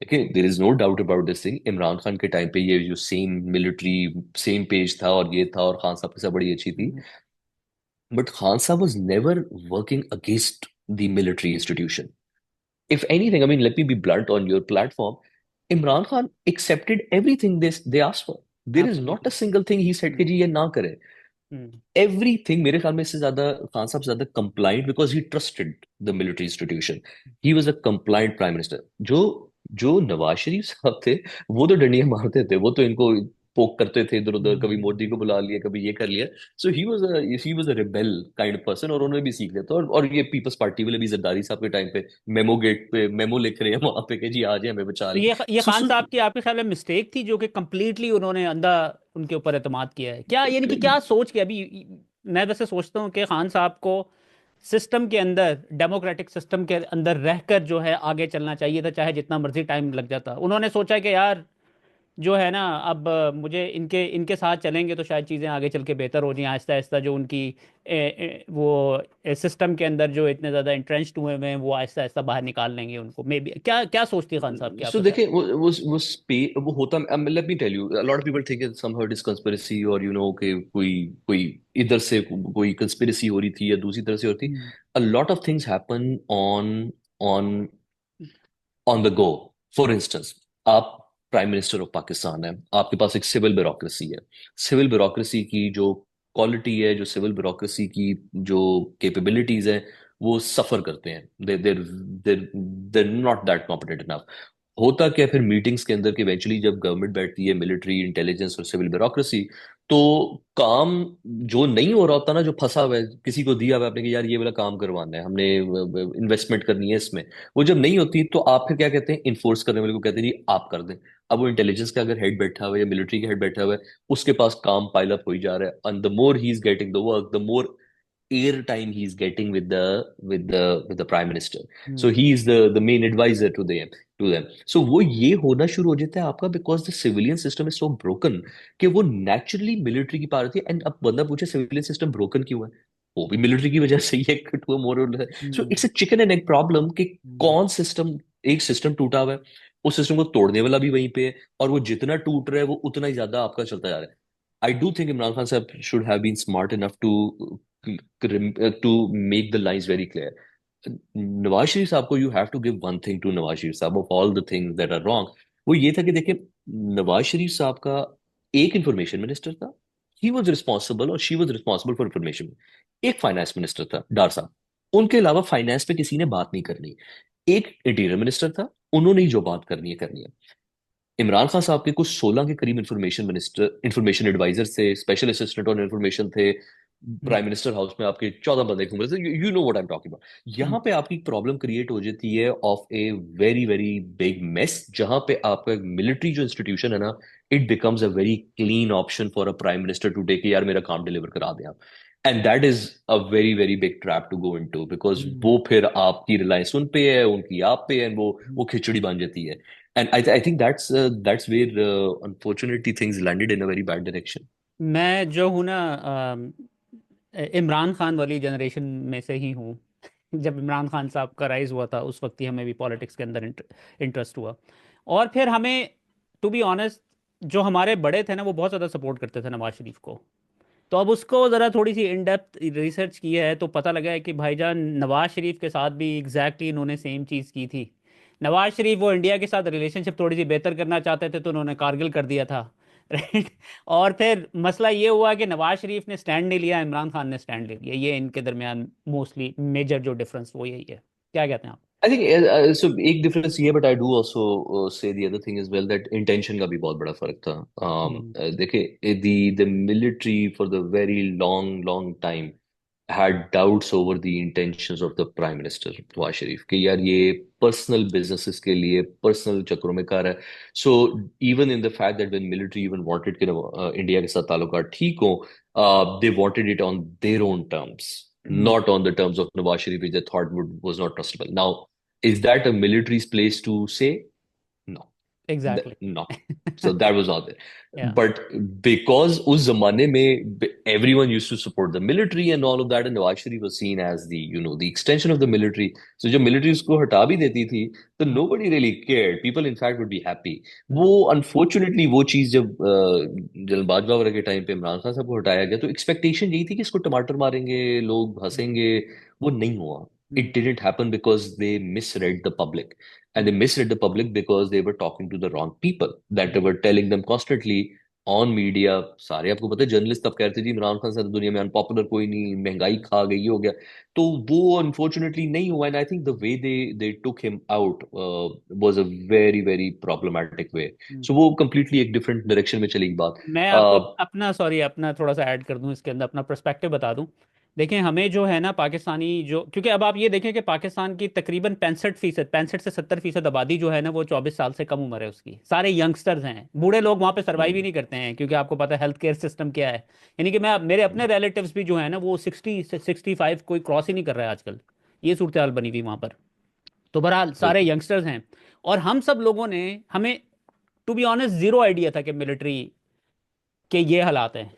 A: देखिए, there is no doubt about this thing, Imran Khan के टाइम पे ये जो सेम मिलिट्री सेम पेज था और ये था, और खान साहब के साथ बड़ी अच्छी थी।
B: हम्म,
A: बट खान साहब was never working against the military institution. If anything, I mean, let me be blunt on your platform. Imran Khan accepted everything they asked for. There is not
B: absolutely.
A: a single thing he said कि
B: हम्म,
A: जी ये ना करें।
B: हम्म,
A: Everything, मेरे ख्याल में इससे ज्यादा खान साहब से ज्यादा compliant, because he trusted the military institution. He was a compliant prime minister. जो जो नवाज शरीफ साहब थे, वो तो डंडियां मारते थे, वो तो इनको पोक करते थे इधर उधर, कभी मोदी को बुला लिया, कभी ये कर लिया। So he was a rebel kind of person, और उन्होंने भी सीख लिया था। और ये पीपल्स पार्टी वाले भी जरदारी साहब के टाइम पे मेमो गेट पे मेमो लिख रहे हैं वहां पे कि जी आ जाए हमें बचा
B: तो
A: लें।
B: ये
A: सो
B: खान
A: सो
B: साहब की आपके ख्याल में मिस्टेक थी जो कि कंप्लीटली उन्होंने अंधा उनके ऊपर एतमाद किया है क्या, यानी कि क्या सोच के अभी मैं वैसे सोचता हूँ कि खान साहब को सिस्टम के अंदर, डेमोक्रेटिक सिस्टम के अंदर रहकर जो है आगे चलना चाहिए था, चाहे जितना मर्जी टाइम लग जाता। उन्होंने सोचा कि यार जो है ना, अब मुझे इनके इनके साथ चलेंगे तो शायद चीज़ें आगे चल के बेहतर हो जाएं, आहिस्ता आहिस्ता जो उनकी वो सिस्टम के अंदर जो इतने ज़्यादा इंट्रेंच्ड हुए हुए हैं वो आहिस्ता आहिस्ता बाहर निकाल लेंगे उनको। मे बी क्या क्या सोचती है खान साहब की
A: सो
B: आपके ख्याल
A: देखिए, वो स्पे वो होता, let me tell you, a lot of people think it somehow it is conspiracy, और यू नो कि कोई कोई इधर से कोई कंस्पिरेसी हो रही थी या दूसरी तरह से होती।
B: में?
A: अ lot of things happen on on on the go. For instance, आप प्राइम मिनिस्टर ऑफ पाकिस्तान है, आपके पास एक सिविल ब्यूरोक्रेसी है। सिविल ब्यूरोक्रेसी की जो क्वालिटी है, जो सिविल ब्यूरोक्रेसी की जो कैपेबिलिटीज है, वो सफर करते हैं। देर देर देर नॉट दैट कॉम्पिटेंट इनफ। होता क्या है फिर मीटिंग्स के अंदर कि इवेंचुअली जब गवर्नमेंट बैठती है, मिलिट्री इंटेलिजेंस और सिविल ब्यूरोक्रेसी, तो काम जो नहीं हो रहा होता ना, जो फंसा हुआ है, किसी को दिया हुआ है आपने कि यार ये वाला काम करवाना है, हमने इन्वेस्टमेंट करनी है इसमें, वो जब नहीं होती तो आप फिर क्या कहते हैं, इन्फोर्स करने वाले को कहते हैं जी आप कर दें। अब वो इंटेलिजेंस का अगर हेड बैठा हुआ है या मिलिट्री का हेड बैठा हुआ है, उसके पास काम पाइल अप हो ही जा रहा है, and the more he is getting the work, the more air time he's getting with the prime minister. So
B: hmm,
A: he is the main advisor to them. So वो ये होना शुरू हो जाता है आपका, because the civilian system is so broken कि वो naturally military की पावर होती है। एंड अब बंदा पूछे civilian system broken क्यों है, वो भी मिलिट्री की वजह से ही है, टू मोर और less. So
B: hmm,
A: it's a chicken and egg problem कि
B: हम्म,
A: कौन सिस्टम, एक सिस्टम टूटा हुआ है, उस सिस्टम को तोड़ने वाला भी वहीं पे है, और वो जितना टूट रहा है वो उतना ही ज्यादा आपका चलता जा रहा है। I do think Imran Khan साहब should have been smart enough to make the lines very clear. Nawaz Sharif साहब को, you have to give one thing to Nawaz Sharif साहब of all the things that are wrong. वो ये था कि देखिए, नवाज शरीफ साहब का एक इंफॉर्मेशन मिनिस्टर था, ही वॉज रिस्पॉन्सिबल और she was responsible for information. एक फाइनेंस मिनिस्टर था, डार साहब, उनके अलावा फाइनेंस पे किसी ने बात नहीं करनी। एक इंटीरियर मिनिस्टर था, उन्होंने ही जो बात करनी है करनी है। इमरान खान साहब के कुछ 16 के करीब इंफॉर्मेशन मिनिस्टर, इंफॉर्मेशन एडवाइजर थे, स्पेशल असिस्टेंट ऑन इंफॉर्मेशन थे।
B: हम्म,
A: प्राइम मिनिस्टर हाउस में आपके 14 बंदे घूम रहे थे। You know what I am talking about.
B: Hmm,
A: यहाँ पे आपकी प्रॉब्लम क्रिएट हो जाती है of a very very big mess, जहां पे आपका मिलिट्री जो इंस्टीट्यूशन है ना, it becomes a very clean option for a prime minister to take, यार मेरा काम डिलीवर करा दें आप। And that is a very very big trap to go into, because
B: hmm,
A: वो फिर आपकी रिलायंस उन पे है, उनकी आप पे है, and वो खिचड़ी बन जाती है। And I think that's where unfortunately things landed in a very bad direction.
B: मैं जो हूँ ना, इमरान खान वाली जनरेशन में से ही हूँ। जब इमरान खान साहब का राइज हुआ था उस वक्त ही हमें भी पॉलिटिक्स के अंदर इंटरेस्ट हुआ। और फिर हमें, टू बी ऑनेस्ट, जो हमारे बड़े थे ना वो बहुत ज़्यादा सपोर्ट करते थे नवाज शरीफ को। तो अब उसको ज़रा थोड़ी सी इन डेप्थ रिसर्च की है तो पता लगा है कि भाईजान नवाज शरीफ के साथ भी एग्जैक्टली इन्होंने सेम चीज़ की थी। नवाज शरीफ वो इंडिया के साथ रिलेशनशिप थोड़ी सी बेहतर करना चाहते थे तो उन्होंने कारगिल कर दिया था। राइट। और फिर मसला ये हुआ कि नवाज शरीफ ने स्टैंड नहीं लिया, इमरान खान ने स्टैंड ले लिया। ये इनके दरमियान मोस्टली मेजर जो डिफरेंस वो यही है। क्या कहते हैं आप?
A: I think so एक difference ये, but I do also say the other thing as well, that intention का भी बहुत बड़ा फर्क था।
B: हम्म,
A: देखिए, the military for the very long time had doubts over the intentions of the prime minister Nawaz Sharif कि यार ये पर्सनल बिजनेसेस के लिए पर्सनल चक्करों में कर रहा है। So even in the fact that when military even wanted कि इंडिया के साथ ताल्लुकात ठीक हो, they wanted it on their own terms,
B: hmm,
A: not on the terms of Nawaz Sharif, which they thought was not trustable. Now, is that a military's place to say? No.
B: Exactly.
A: No. So that was not there.
B: या
A: But because उस जमाने में everyone used to support the military and all of that, and Nawaz Sharif was seen as the extension of the military. So जब military उसको हटा भी देती थी, तो nobody really cared. People in fact would be happy. वो unfortunately वो चीज जब जनरल बाजवा वगैरह के टाइम पे इमरान खान साहब को हटाया गया, तो एक्सपेक्टेशन यही थी कि इसको टमाटर मारेंगे, लोग हंसेंगे। वो नहीं हुआ। It didn't happen because they misread the public. And they misread the public because they were talking to the wrong people, that they were telling them constantly on media। सारे आपको पता है जर्नलिस्ट तब कहते थे जी इमरान खान सर दुनिया में unpopular कोई नहीं, महंगाई खा गई, ये हो गया। तो वो अनफॉर्चुनेटली नहीं हुआ। And I think the way they took him out was a very very problematic way. So वो कंप्लीटली एक डिफरेंट डायरेक्शन में चली गई बात।
B: मैं आपको अपना, सॉरी, अपना थोड़ा सा ऐड कर दूं इसके अंदर, अपना पर्सपेक्टिव बता दूं। देखें, हमें जो है ना पाकिस्तानी जो, क्योंकि अब आप ये देखें कि पाकिस्तान की तकरीबन 65%, 65 से 70% आबादी जो है ना, वो 24 साल से कम उम्र है उसकी। सारे यंगस्टर्स हैं, बूढ़े लोग वहाँ पे सर्वाइव ही नहीं करते हैं, क्योंकि आपको पता है हेल्थ केयर सिस्टम क्या है। यानी कि मैं, मेरे अपने रिलेटिव्स भी जो है ना, वो 60 से 65 कोई क्रॉस ही नहीं कर रहा है आजकल। ये सूरत हाल बनी हुई वहाँ पर। तो बहरहाल सारे
A: बिल्कुल
B: यंगस्टर्स हैं। और हम सब लोगों ने, हमें to be honest zero idea था कि मिलिट्री के ये हालात हैं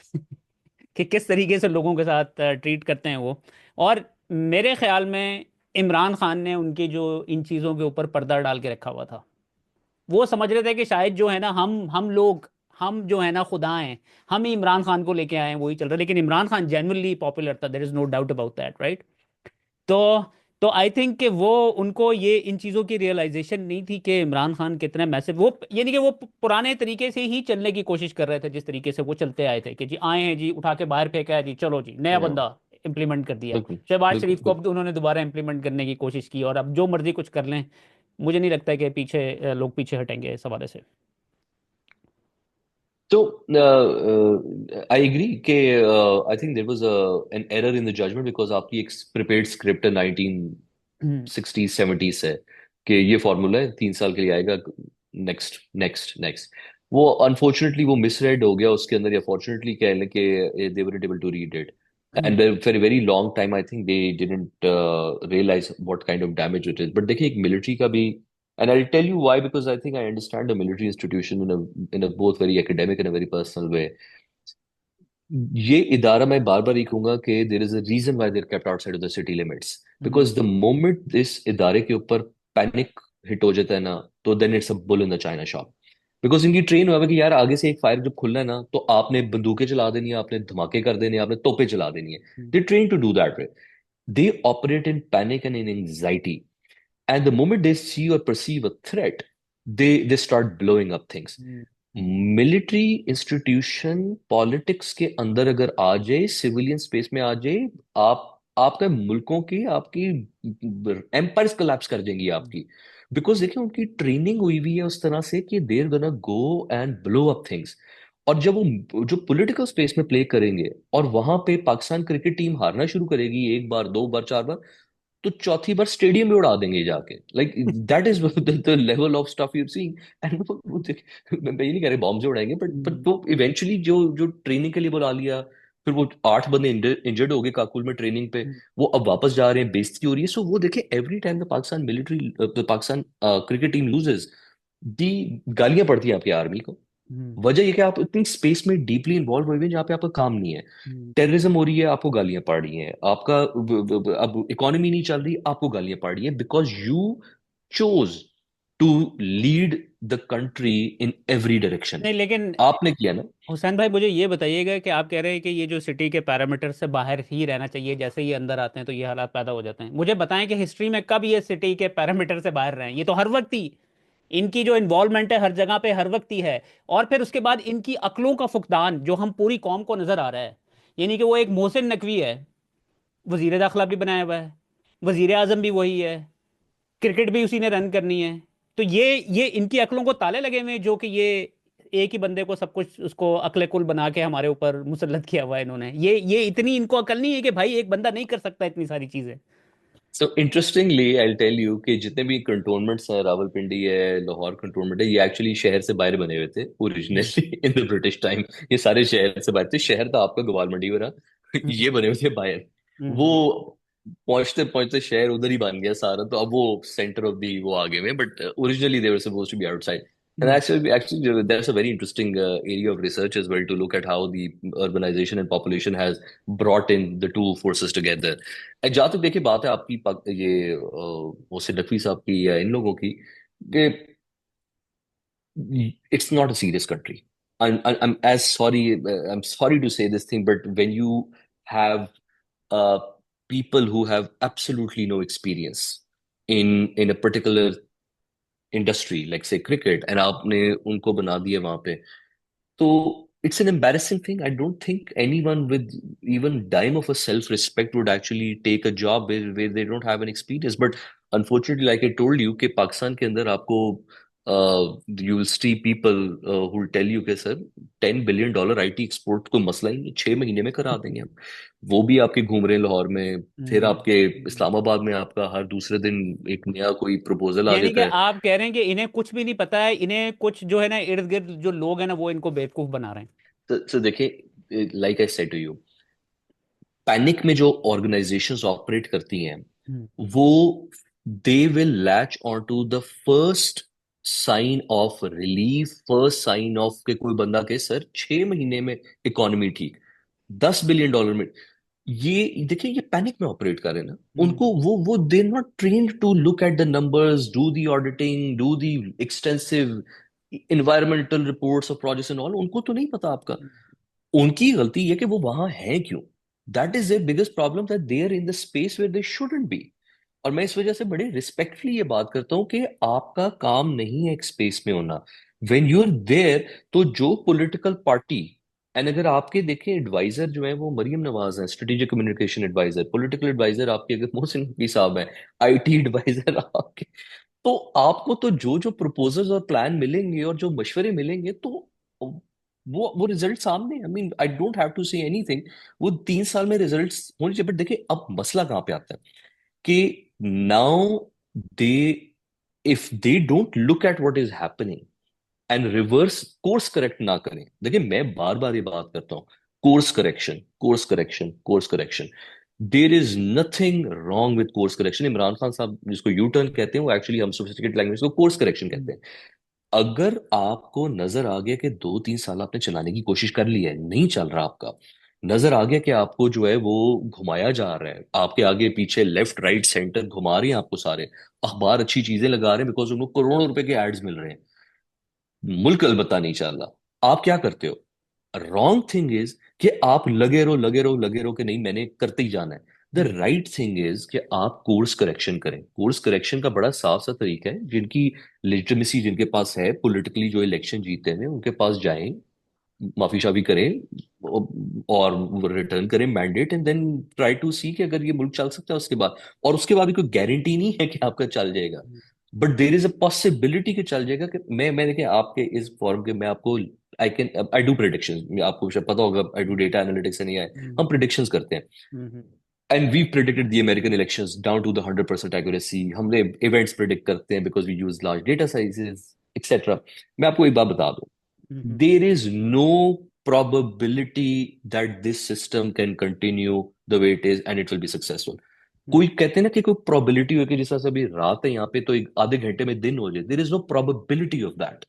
B: कि किस तरीके से लोगों के साथ ट्रीट करते हैं वो। और मेरे ख्याल में इमरान खान ने उनकी जो इन चीज़ों के ऊपर पर्दा डाल के रखा हुआ था। वो समझ रहे थे कि शायद जो है ना, हम लोग, हम जो है ना खुदा हैं, हम ही इमरान खान को लेके आए हैं, वही चल रहा है। लेकिन इमरान खान जेन्युइनली पॉपुलर था, there is no doubt about that, right? तो तो आई थिंक कि वो, उनको ये इन चीज़ों की रियलाइजेशन नहीं थी कि इमरान खान कितने मैसिव, वो यानी कि वो पुराने तरीके से ही चलने की कोशिश कर रहे थे, जिस तरीके से वो चलते आए थे कि जी आए हैं जी, उठा के बाहर फेंका है जी, चलो जी नया
A: Yeah,
B: बंदा इम्प्लीमेंट कर दिया।
A: बिल्कुल
B: शहबाज
A: बिल्कुल
B: शरीफ को अब
A: बिल्कुल।
B: उन्होंने दोबारा इम्प्लीमेंट करने की कोशिश की, और अब जो मर्जी कुछ कर लें, मुझे नहीं लगता कि पीछे लोग पीछे हटेंगे इस हवाले से।
A: तो आई एग्री कि I think there was an error in the judgment, because आपकी एक प्रिपेयर्ड स्क्रिप्ट है
B: हम्म।
A: 1960 70 से, कि ये फॉर्मूला है 3 साल के लिए आएगा, नेक्स्ट नेक्स्ट नेक्स्ट। वो अनफॉर्चुनेटली वो मिसरेड हो गया उसके अंदर, या फॉर्चुनेटली कह लें कि they were able to read it.
B: Hmm.
A: And for very long time I think they didn't realise what kind of damage it is. But देखिए एक मिलिट्री का भी, and I'll tell you why, because I think I understand the military institution in a both very academic and a very personal way। ये इदारा मैं बार बार ये कहूंगा कि there is a reason why they're kept outside of the city limits.
B: Hmm.
A: Because the moment इस इदारे के ऊपर पैनिक हिट हो जाता है ना, तो then it's a bull in the china shop. Because इनकी ट्रेन हुआ है कि यार आगे से एक फायर जब खुलना है ना, तो आपने बंदूकें चला देनी है, आपने धमाके कर देने हैं, आपने तोपें चला देनी है।
B: Hmm.
A: They train to do that way. They operate in panic and in anxiety. And the moment they see or perceive a threat, they start blowing up things।
B: Hmm.
A: Military institution politics के अंदर अगर आ जाए, civilian space में आ जाए, आप आपके मुल्कों की, आपकी एम्पायर्स कोलैप्स कर देंगी आपकी। बिकॉज देखिए उनकी ट्रेनिंग हुई हुई है उस तरह से कि there gonna go and blow up things. और जब वो जो पॉलिटिकल स्पेस में प्ले करेंगे, और वहां पे पाकिस्तान क्रिकेट टीम हारना शुरू करेगी, एक बार, दो बार, चार बार, तो चौथी बार स्टेडियम में उड़ा देंगे जाके। Like that is the level of stuff you seeing. And मैं ये नहीं कह रहे बॉम्ब से उड़ाएंगे, बट
B: हम्म।
A: वो इवेंचुअली जो जो ट्रेनिंग के लिए बुला लिया, फिर वो 8 बंदे इंजर्ड हो गए काकुल में ट्रेनिंग पे,
B: हम्म।
A: वो अब वापस जा रहे हैं, बेइज्जती हो रही है। सो वो देखे every time the Pakistan military, the Pakistan cricket team loses, the गालियां पड़ती हैं आपकी आर्मी को।
B: हम्म।
A: वजह यह कि आप इतनी स्पेस में डीपली इन्वॉल्व हुए हैं जहाँ पे आपका काम नहीं है।
B: हम्म।
A: टेररिज्म हो रही है, आपको गालियां पड़ रही हैं, आपका अब इकोनॉमी नहीं चल रही, आपको गालियां पड़ रही है, because you chose to lead the country in every direction.
B: नहीं, लेकिन
A: आपने किया ना।
B: हुसैन भाई, मुझे ये बताइएगा कि आप कह रहे हैं कि ये जो सिटी के पैरामीटर से बाहर ही रहना चाहिए, जैसे ही अंदर आते हैं तो ये हालात पैदा हो जाते हैं। मुझे बताएं कि हिस्ट्री में कब ये सिटी के पैरामीटर से बाहर रहे हैं? ये तो हर वक्त ही, इनकी जो इन्वॉल्वमेंट है हर जगह पे हर वक्त ही है। और फिर उसके बाद इनकी अक्लों का फुकदान जो हम पूरी कौम को नजर आ रहा है। यानी कि वो एक मोहसिन नकवी है, वजीर दाखिला भी बनाया हुआ है, वजीर आजम भी वही है, क्रिकेट भी उसी ने रन करनी है। तो ये इनकी अक्लों को ताले लगे हुए हैं, जो कि ये एक ही बंदे को सब कुछ, उसको अक्ल कुल बना के हमारे ऊपर मुसल्लत किया हुआ है इन्होंने। ये इतनी इनको अकल नहीं है कि भाई एक बंदा नहीं कर सकता इतनी सारी चीजें।
A: So interestingly I tell you कि जितने भी कंटोनमेंट्स हैं, रावलपिंडी है, लाहौर कंटोनमेंट है, ये एक्चुअली शहर से बाहर बने हुए थे
B: hmm.
A: Originally in the British time. ये सारे शहर से बाहर थे। शहर था आपका ग्वाल मंडी वाला
B: हम्म।
A: ये बने हुए थे बाहर। वो
B: हम्म।
A: पहुंचते पहुंचते शहर उधर ही बन गया सारा, तो अब वो सेंटर ऑफ दी वो आ गए हुए, but originally they were suppose to be outside. And actually, that's a very interesting area of research as well to look at how the urbanization and population has brought in the two forces together. And जहाँ तक देखिए बात है आपकी ये मोहसिन नकवी साहब की या इन लोगों की कि it's not a serious country. I'm as sorry. I'm sorry to say this thing, but when you have uh, people who have absolutely no experience in a particular industry, like say cricket, and आपने उनको बना दिया वहां पे, so it's an embarrassing thing. I don't think anyone with even dime of a self-respect would actually take a job where they don't have an experience. But unfortunately, like I told you, कि पाकिस्तान के अंदर आपको you will see people who will tell you कि sir $10 billion IT export कोई मसला ही नहीं, 6 महीने में करा देंगे हम। वो भी आपके घूम रहे हैं लाहौर में, फिर आपके इस्लामाबाद में आपका हर दूसरे दिन एक नया कोई प्रपोजल आ
B: यानी कि
A: जाता है।
B: आप कह रहे हैं कि इन्हें कुछ भी नहीं पता है, इन्हें कुछ जो है ना इर्द गिर्द जो लोग हैं ना वो इनको बेवकूफ बना रहे हैं।
A: तो देखिए, like I said to you, panic में जो ऑर्गेनाइजेशंस ऑपरेट करती हैं
B: हम्म।
A: वो they will latch on to the first sign of relief, first sign of के कोई बंदा के सर 6 महीने में इकोनॉमी ठीक, $10 बिलियन में। ये देखिए, ये पैनिक में ऑपरेट कर रहे हैं ना, उनको
B: हम्म।
A: वो they not trained to look at the numbers, do the auditing, do the extensive environmental reports of projects and all, उनको तो नहीं पता आपका। उनकी गलती है कि वो वहां है क्यों। That is their biggest problem, that they are in the space where they shouldn't be. और मैं इस वजह से बड़े रिस्पेक्टफुली ये बात करता हूं कि आपका काम नहीं है एक स्पेस में होना। व्हेन यू आर देयर, तो जो पॉलिटिकल पार्टी, एंड अगर आपके देखें एडवाइजर जो है वो मरियम नवाज है, strategic communication adviser, political adviser आपके अगर मोहसिन नकवी साहब है, आईटी एडवाइजर आपके, तो आपको तो जो जो प्रपोजल्स और प्लान मिलेंगे और जो मशवरे मिलेंगे, तो वो रिजल्ट सामने। I mean I don't have to say anything, वो 3 साल में रिजल्ट्स होने चाहिए। बट देखिए अब मसला कहाँ पे आता है कि now they, if they don't look at what is happening and reverse course correct ना करें। देखिए मैं बार बार ये बात करता हूँ, course correction, course correction, course correction. There is nothing wrong with course correction. Imran Khan साहब जिसको यू टर्न कहते हैं, वो एक्चुअली हम सोफिस्टिकेटेड लैंग्वेज को कोर्स करेक्शन कहते हैं। अगर आपको नजर आ गया कि 2-3 साल आपने चलाने की कोशिश कर ली है, नहीं चल रहा आपका, नजर आ गया कि आपको जो है वो घुमाया जा रहा है, आपके आगे पीछे लेफ्ट राइट सेंटर घुमा रहे हैं आपको सारे, अखबार अच्छी चीजें लगा रहे हैं बिकॉज उनको करोड़ों रुपए के एड्स मिल रहे हैं, मुल्क अलबत्ता नहीं चल रहा, आप क्या करते हो? रॉन्ग थिंग इज कि आप लगे रहो लगे रहो लगे रहो कि नहीं मैंने करते ही जाना है। द राइट थिंग इज कि आप कोर्स करेक्शन करें। कोर्स करेक्शन का बड़ा साफ सा तरीका है, जिनकी लेजिटिमेसी जिनके पास है, पॉलिटिकली जो इलेक्शन जीते हैं उनके पास जाएं, माफी शाफी करें और रिटर्न करें mandate, and then try to see कि अगर ये मुल्क चल सकता है उसके बाद। और उसके बाद भी कोई गारंटी नहीं है कि आपका चल जाएगा, but there is a possibility कि चल जाएगा। कि मैं देखिए आपके इस फॉर्म के मैं आपको, आई डू प्रिडिक्शंस, आपको शायद पता होगा, I do data analytics and AI, हम प्रिडिक्शंस करते हैं। And we predicted the American elections down to the 100% accuracy. हमने इवेंट्स प्रिडिक्ट करते हैं because we use large data sizes etcetera. मैं आपको एक बात बता दूं, there is no probability that this system can continue the way it is and it will be successful. कोई कहते हैं ना कि कोई probability हो कि जैसा अभी रात है यहाँ पे तो एक आधे घंटे में दिन हो जाए, there is no probability of that।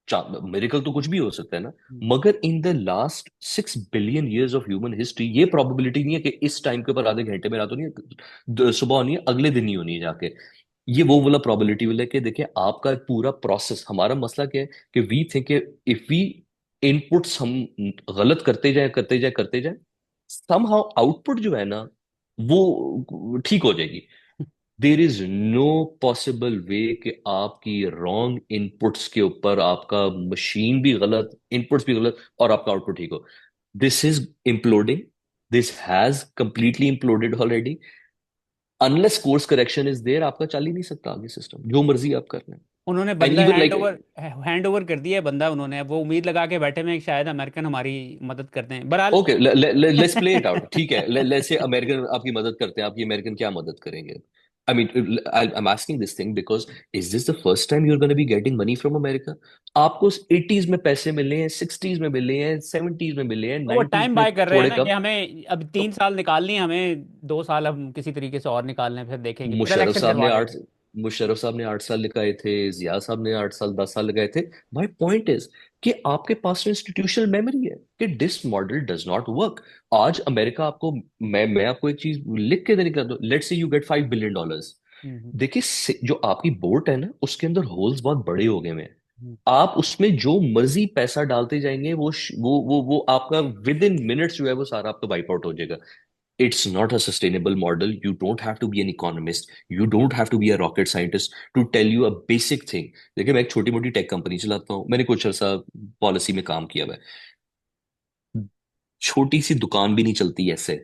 A: मेरिकल तो कुछ भी हो सकता है ना, मगर in the last 6 billion years of human history ये प्रोबेबिलिटी नहीं है कि इस टाइम के ऊपर आधे घंटे में रात होनी है, सुबह होनी है, अगले दिन ही होनी है जाके। ये वो वाला प्रोबेबिलिटी वाला है कि देखिए आपका पूरा प्रोसेस, हमारा मसला क्या है कि we think if we inputs हम गलत करते जाए करते जाए करते जाए, समहाउ आउटपुट जो है ना वो ठीक हो जाएगी। There is no possible way कि आपकी रॉन्ग इनपुट्स के ऊपर आपका मशीन भी गलत, इनपुट्स भी गलत और आपका आउटपुट ठीक हो। This is imploding, this has completely imploded already. Unless course correction is there, आपका चल ही नहीं सकता आगे सिस्टम, जो मर्जी आप कर रहे हैं।
B: उन्होंने
A: एंड
B: बंदा
A: इवन लाइक,
B: हैंड ओवर कर दिया है बंदा उन्होंने, अब वो उम्मीद लगा के बैठे में शायद अमेरिकन हमारी मदद करते हैं बहरहाल।
A: Okay let's play it out, ठीक है, लेट्स से अमेरिकन आपकी मदद करते हैं, आपकी अमेरिकन क्या मदद करेंगे? I mean I am asking this thing because is this the first time you are gonna be getting money from America? आपको 80s में पैसे मिले हैं, 60s में मिले हैं, 70s में मिले हैं,
B: वो
A: 90s
B: टाइम
A: में
B: बाय कर रहे हैं
A: थोड़े
B: ना कि
A: कम।
B: हमें अब
A: तो
B: 3 साल निकालनी है, हमें 2 साल हम किसी तरीके से और निकालने हैं, फिर देखेंगे, फिर
A: मुशर्रफ
B: इलेक्शन
A: साहब ने
B: करवा
A: आठ
B: लेंगे।
A: मुशर्रफ साहब ने 8 साल लगाए थे, जिया साहब ने 8 साल 10 साल लगाए थे। माई पॉइंट इज कि आपके पास इंस्टीट्यूशनल मेमोरी है कि this model does not work. आज अमेरिका आपको, मैं आपको एक चीज लिख के देने का, let's say you get $5 billion.
B: हम्म।
A: देखिए जो आपकी बोट है ना, उसके अंदर होल्स बहुत बड़े हो गए हैं।
B: हम्म।
A: आप उसमें जो मर्जी पैसा डालते जाएंगे, वो आपका विद इन मिनट्स जो है वो सारा आपका वाइप आउट हो जाएगा। It's not a sustainable model. You don't have to be an economist. You don't have to be a rocket scientist to tell you a basic thing. देखिए, मैं एक छोटी मोटी टेक कंपनी चलाता हूँ, मैंने कुछ अर्सा पॉलिसी में काम किया हुआ है। छोटी सी दुकान भी नहीं चलती ऐसे।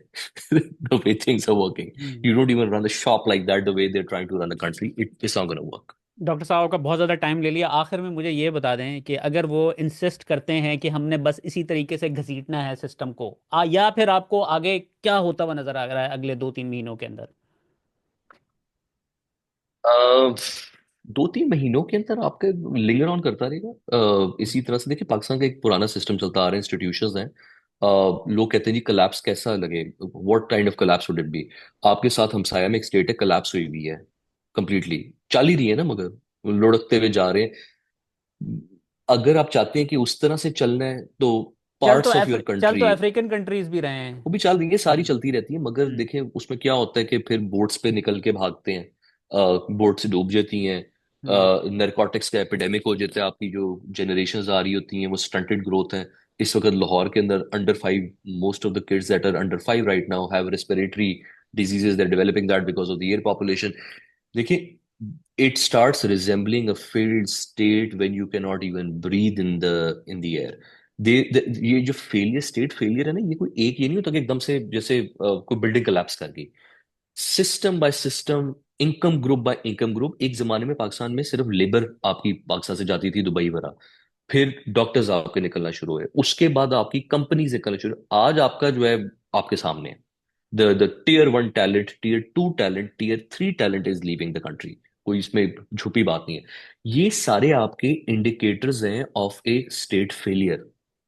A: The way things are working,
B: hmm.
A: you don't even run a shop like that. The way they're trying to run a country, it's not going to work.
B: Doctor साहब का बहुत ज़्यादा टाइम ले लिया, आखिर में मुझे ये बता दें कि अगर वो इंसिस्ट करते हैं कि हमने बस इसी तरीके से घसीटना है सिस्टम को, या फिर आपको आगे क्या होता हुआ नजर आ रहा है अगले 2-3 महीनों के अंदर?
A: 2-3 महीनों के अंदर आपके लिंगर ऑन करता रहेगा। इसी तरह से देखिए, पाकिस्तान का एक पुराना सिस्टम चलता आ रहा है, इंस्टीट्यूशंस हैं। लोग कहते हैं जी कलाप्स कैसा लगे, what kind of collapse would it be. आपके साथ हमसाया में एक स्टेट है, कलाप्स हुई हुई है कंप्लीटली, चल ही रही है ना, मगर लुढ़कते हुए जा रहे हैं। अगर आप चाहते हैं कि उस तरह से चलना है तो पार्ट्स ऑफ योर
B: चल तो
A: कंट्री,
B: अफ्रीकन कंट्रीज भी रहे हैं।
A: वो भी चल रही है, सारी
B: हम्म।
A: चलती रहती है, मगर
B: हम्म।
A: देखें उसमें क्या होता है कि फिर बोट्स पे निकल के भागते हैं, बोट से डूब जाती हैं।
B: हम्म।
A: नरकोटिक्स का एपिडेमिक हो जाता है, आपकी जो जनरेशन आ रही होती हैं वो स्टंटेड ग्रोथ है। इस वक्त लाहौर के अंदर under 5, most of the kids that are under 5 right now have respiratory diseases, they are developing that because of the air population. देखिए, it starts resembling a failed state when you cannot even breathe in the air। ये जो failure है ना, ये कोई एक ये नहीं होता कि एकदम से जैसे कोई बिल्डिंग कोलैप्स कर गई। System by system, income group by income group. एक जमाने में पाकिस्तान में सिर्फ लेबर आपकी पाकिस्तान से जाती थी दुबई वगैरह, फिर डॉक्टर्स आपके निकलना शुरू हुए, उसके बाद आपकी कंपनीज निकलना शुरू। आज आपका जो है आपके सामने है, the tier 1 talent, tier 2 talent, tier 3 talent is leaving the country। कोई इसमें छुपी बात नहीं है। ये सारे आपके इंडिकेटर्स हैं ऑफ ए स्टेट फेलियर।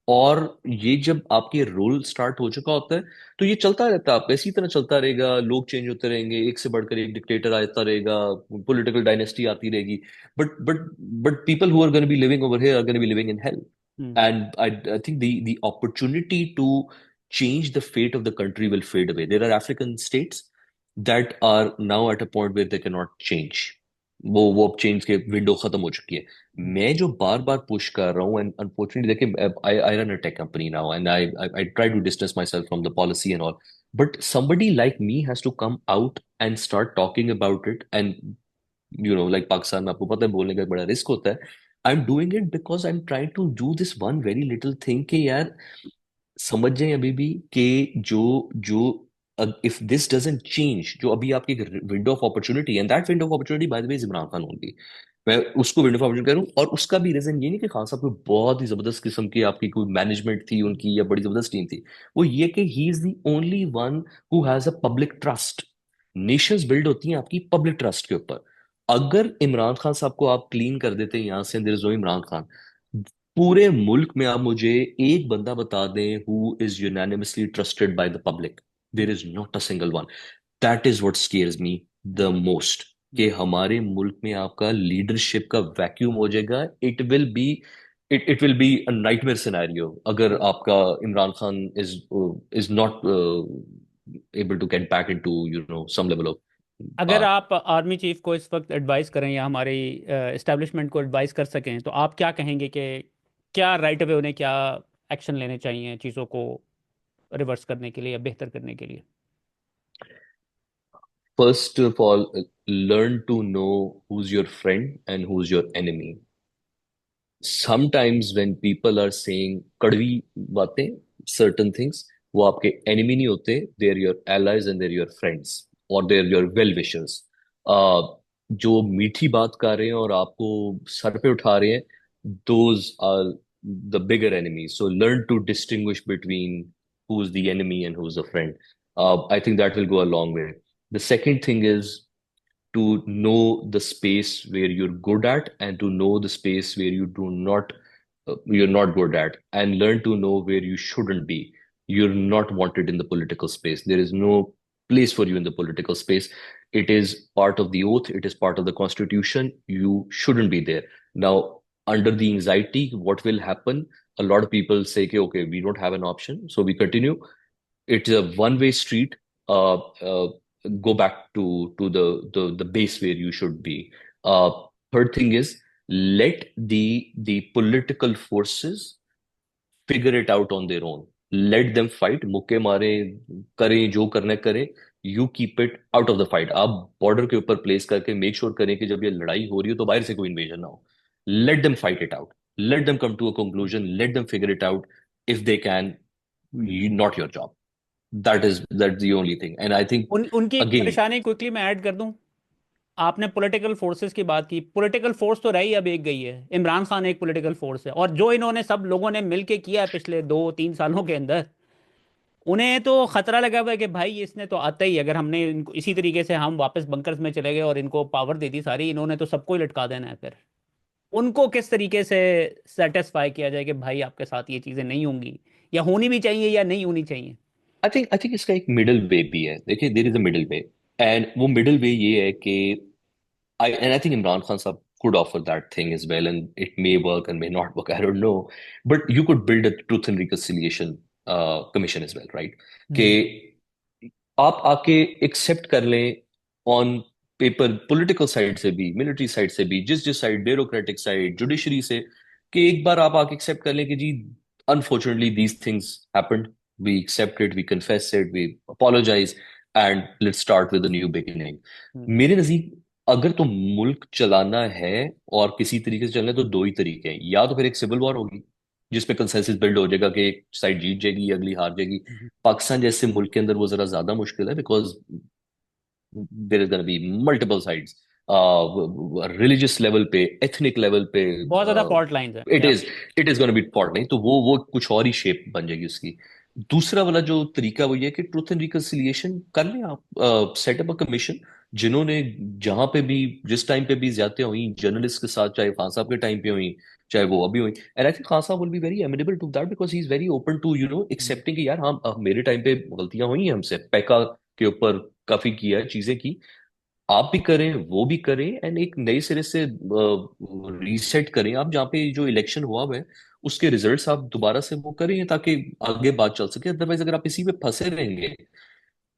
A: और ये जब आपके रोल स्टार्ट हो चुका होता है तो ये चलता रहता है, आपका इसी तरह चलता रहेगा। लोग चेंज होते रहेंगे, एक से बढ़कर एक डिक्टेटर आता रहेगा, पॉलिटिकल डायनेस्टी आती रहेगी। But people who are gonna be living over here are gonna be living in hell.
B: Hmm.
A: And I think the opportunity to change the fate of the country will fade away। There are African states that are now at a point where they cannot change। वो अब change के window खत्म हो चुकी है। मैं जो बार बार push कर रहा हूँ, एंड अनफॉर्चुनेटली देखिए, I run a tech company now and I try to distance myself from the policy and all. But somebody like me has to come out and start talking about it। And like Pakistan में आपको पता है बोलने का बड़ा risk होता है। I am doing it because I am trying to do this one very little thing कि यार समझ जाए अभी भी कि जो जो इफ दिस डजंट चेंज, जो अभी आपकी window of opportunity, and that window of opportunity by the way is Imran Khan only. मैं उसको विंडो ऑफ अपॉर्चुनिटी करूं, और उसका भी रीजन ये नहीं कि खान साहब को बहुत ही जबरदस्त किस्म की आपकी कोई मैनेजमेंट थी उनकी या बड़ी जबरदस्त टीम थी। वो ये कि he is the only one who has a public trust. Nations build होती हैं आपकी पब्लिक ट्रस्ट के ऊपर। अगर इमरान खान साहब को आप क्लीन कर देते हैं यहाँ से, there is no Imran Khan, पूरे मुल्क में आप मुझे एक बंदा बता दें who is unanimously trusted by the public. There is not a single one. That is what scares me the most, कि हमारे मुल्क में आपका लीडरशिप का वैक्यूम हो जाएगा। It will be a nightmare scenario अगर आपका Imran Khan is not able to get back into some level of
B: अगर
A: पावर।
B: आप आर्मी चीफ को इस वक्त एडवाइस करें या हमारी इस्टेब्लिशमेंट को एडवाइस कर सकें, तो आप क्या कहेंगे कि क्या राइट अवे उन्हें क्या एक्शन लेने चाहिए चीज़ों को रिवर्स करने के लिए या बेहतर करने के लिए?
A: First of all, learn to know who's your friend and who's your enemy। Sometimes when people are saying कड़वी बातें, certain things, वो आपके enemy नहीं होते, they're your allies and they're your friends, or they're your well wishers। जो मीठी बात कर रहे हैं और आपको सर पे उठा रहे हैं, those are the bigger enemies। So learn to distinguish between who's the enemy and who's the friend। I think that will go a long way। The second thing is to know the space where you're good at, and to know the space where you're not good at, and learn to know where you shouldn't be, you're not wanted in the political space। There is no place for you in the political space. It is part of the oath, it is part of the constitution. You shouldn't be there. Now, under the anxiety, what will happen? A lot of people say, okay, we don't have an option, so we continue. It's a one-way street. Uh, uh, Go back to the base where you should be. Uh, Third thing is, let the political forces figure it out on their own. Let them fight. मुक्के मारे करें जो करना करें. You keep it out of the fight. आप border के ऊपर place करके मेक श्योर करें कि जब ये लड़ाई हो रही हो तो बाहर से कोई इन्वेजन ना हो. Let them fight it out. Let them come to a conclusion. Let them figure it out. If they can, not your job. That's the only thing. And I think
B: उनकी एक
A: again,
B: परेशानी quickly मैं add कर दूं। आपने political forces की बात की, पॉलिटिकल फोर्स तो रही अब एक गई है, इमरान खान एक पॉलिटिकल फोर्स है, और जो इन्होंने सब लोगों ने मिलके किया है पिछले 2-3 सालों के अंदर, उन्हें तो खतरा लगा हुआ है कि भाई इसने तो आता ही, अगर हमने इनको इसी तरीके से हम वापस बंकर्स में चले गए और इनको पावर दे दी सारी, इन्होंने तो सबको ही लटका देना है। फिर उनको किस तरीके से सेटिस्फाई किया जाए कि भाई आपके साथ ये चीज़ें नहीं होंगी, या होनी भी चाहिए या नहीं होनी चाहिए।
A: I think इसका एक मिडिल वे भी है. देखिए, there is a middle way. And वो मिडिल वे ये है कि I think Imran Khan sahab could offer that thing as well, and it may work and may not work. I don't know, but you could build a truth and reconciliation commission as well, right? कि
B: हम्म।
A: आप आके accept कर लें on paper, political side से भी, military side से भी, जिस जिस साइड, ब्यूरोक्रेटिक साइड, जुडिशरी से, कि एक बार आप आके एक्सेप्ट कर लें कि जी unfortunately these things happened, we accept it, we confess it, we apologise, and let's start with a new beginning.
B: Hmm.
A: मेरे नजदीक अगर तो मुल्क चलाना है और किसी तरीके से चलना है तो दो ही तरीके हैं. या तो फिर एक सिविल वॉर होगी जिसपे कंसेंसस बिल्ड हो जाएगा कि एक साइड जीत जाएगी, अगली हार जाएगी.
B: हम्म।
A: पाकिस्तान जैसे मुल्क के अंदर वो जरा ज्यादा मुश्किल है, because there is gonna be multiple sides, religious level पे, एथनिक लेवल पे.
B: बहुत ज्यादा फॉल्ट लाइंस है
A: इट
B: या।
A: Is it is gonna be pot, नहीं तो वो कुछ और ही शेप बन जाएगी उसकी. दूसरा वाला जो तरीका वो ये है कि ट्रूथ एंड रिकंसिलिएशन कर लें आप. सेटअप अ कमीशन जिन्होंने जहां पे भी, जिस टाइम पे भी ज्यादतियां हुई जर्नलिस्ट के साथ, चाहे खान साहब के टाइम पे हुई, चाहे वो अभी हुई. एंड आई थिंक खान साहब will be very amenable to that, because he is very open to accepting कि यार हाँ, मेरे टाइम पे गलतियां हुई हैं हमसे, पैका के ऊपर काफी किया है, चीजें की, आप भी करें वो भी करें, एंड एक नए सिरे से रीसेट करें आप. जहाँ पे जो इलेक्शन हुआ हुआ है उसके रिजल्ट्स आप दोबारा से वो करें ताकि आगे बात चल सके. अदरवाइज अगर आप इसी पे फंसे रहेंगे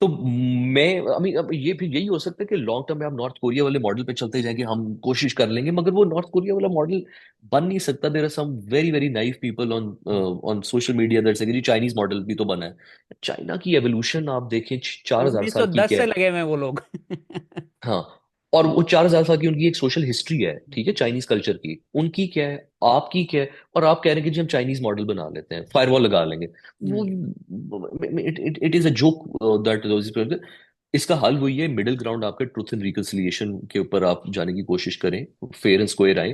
A: तो मैं अभी अब ये फिर यही हो सकता है कि लॉन्ग टर्म में आप नॉर्थ कोरिया वाले मॉडल पे चलते जाएंगे, हम कोशिश कर लेंगे, मगर वो नॉर्थ कोरिया वाला मॉडल बन नहीं सकता. There are some very very naive people on on social media that say Chinese model भी तो बना है. चाइना की एवोल्यूशन आप देखें, 4,000 साल की
B: 1910
A: क्या
B: से
A: है.
B: लगे हुए हैं वो लोग।
A: हाँ, और वो 4,000 साल की उनकी एक सोशल हिस्ट्री है, ठीक है, चाइनीज कल्चर की. उनकी क्या है, आपकी क्या है, और आप कह रहे हैं कि जी हम चाइनीज मॉडल बना लेते हैं, फायरवॉल लगा लेंगे. वो
B: hmm.
A: It is a joke that. इसका हल वही है, मिडिल ग्राउंड आपके ट्रूथ एंड रिकंसिलिएशन के ऊपर आप जाने की कोशिश करें, फेयर एंड स्क्वायर आए.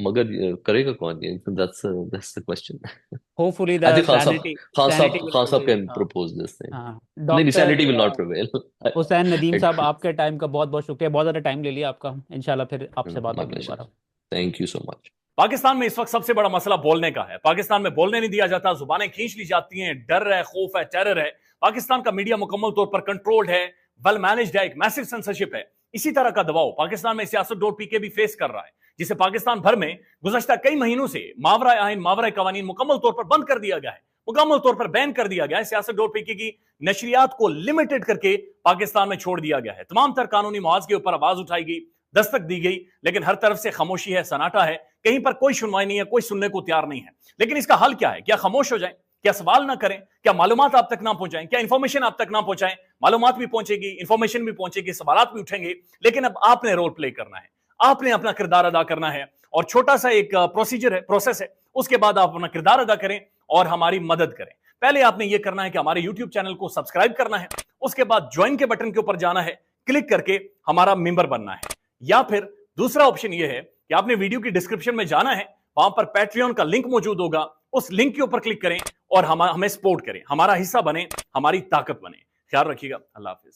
A: मगर करेगा कौन? That's the question.
B: Hopefully
A: I
B: the
A: think
B: sanity sanity will
A: Khan साहब
B: प्रिवेल।
A: कैन
B: हाँ।
A: Propose this thing.
B: हाँ।
A: नहीं,
B: doctor
A: sanity will not prevail.
B: Hussain Nadeem साहब, आपके टाइम का बहुत बहुत शुक्रिया, बहुत ज़्यादा टाइम ले लिया आपका। इंशाल्लाह फिर आपसे बात
A: माय
B: होगी
A: प्लेजर.
B: दोबारा।
A: Thank you so much.
C: Pakistan में इस वक्त सबसे बड़ा मसला बोलने का है। पाकिस्तान में बोलने नहीं दिया जाता, जुबानें खींच ली जाती हैं, डर है, खौफ है, टेरर है। पाकिस्तान का मीडिया मुकम्मल तौर पर कंट्रोल्ड है, वेल मैनेज्ड है, एक मैसिव सेंसरशिप है। इसी तरह का दबाव पाकिस्तान में सियासत.pk भी फेस कर रहा है, जिसे पाकिस्तान भर में गुज़श्ता कई महीनों से मावरा आइन, मावरा कवानीन मुकम्मल तौर पर बंद कर दिया गया है, मुकम्मल तौर पर बैन कर दिया गया है। सियासत.pk की नशरियात को लिमिटेड करके पाकिस्तान में छोड़ दिया गया है। तमाम तर कानूनी मुआवज के ऊपर आवाज उठाई गई, दस्तक दी गई, लेकिन हर तरफ से खामोशी है, सन्नाटा है, कहीं पर कोई सुनवाई नहीं है, कोई सुनने को तैयार नहीं है। लेकिन इसका हल क्या है? क्या खामोश हो जाएं? क्या सवाल ना करें? क्या मालूमात आप तक ना पहुंचाएं? क्या इंफॉर्मेशन आप तक ना पहुंचाएं? मालूमात भी पहुंचेगी, इंफॉर्मेशन भी पहुंचेगी, सवालात भी उठेंगे, लेकिन अब आपने रोल प्ले करना है, आपने अपना किरदार अदा करना है। और छोटा सा एक प्रोसीजर है, प्रोसेस है, उसके बाद आप अपना किरदार अदा करें और हमारी मदद करें। पहले आपने यह करना है कि हमारे यूट्यूब चैनल को सब्सक्राइब करना है, उसके बाद ज्वाइन के बटन के ऊपर जाना है, क्लिक करके हमारा मेंबर बनना है। या फिर दूसरा ऑप्शन यह है कि आपने वीडियो की डिस्क्रिप्शन में जाना है, वहां पर पैट्रियन का लिंक मौजूद होगा, उस लिंक के ऊपर क्लिक करें और हमें सपोर्ट करें, हमारा हिस्सा बने, हमारी ताकत बने। ख्याल रखिएगा। अल्लाह हाफिज।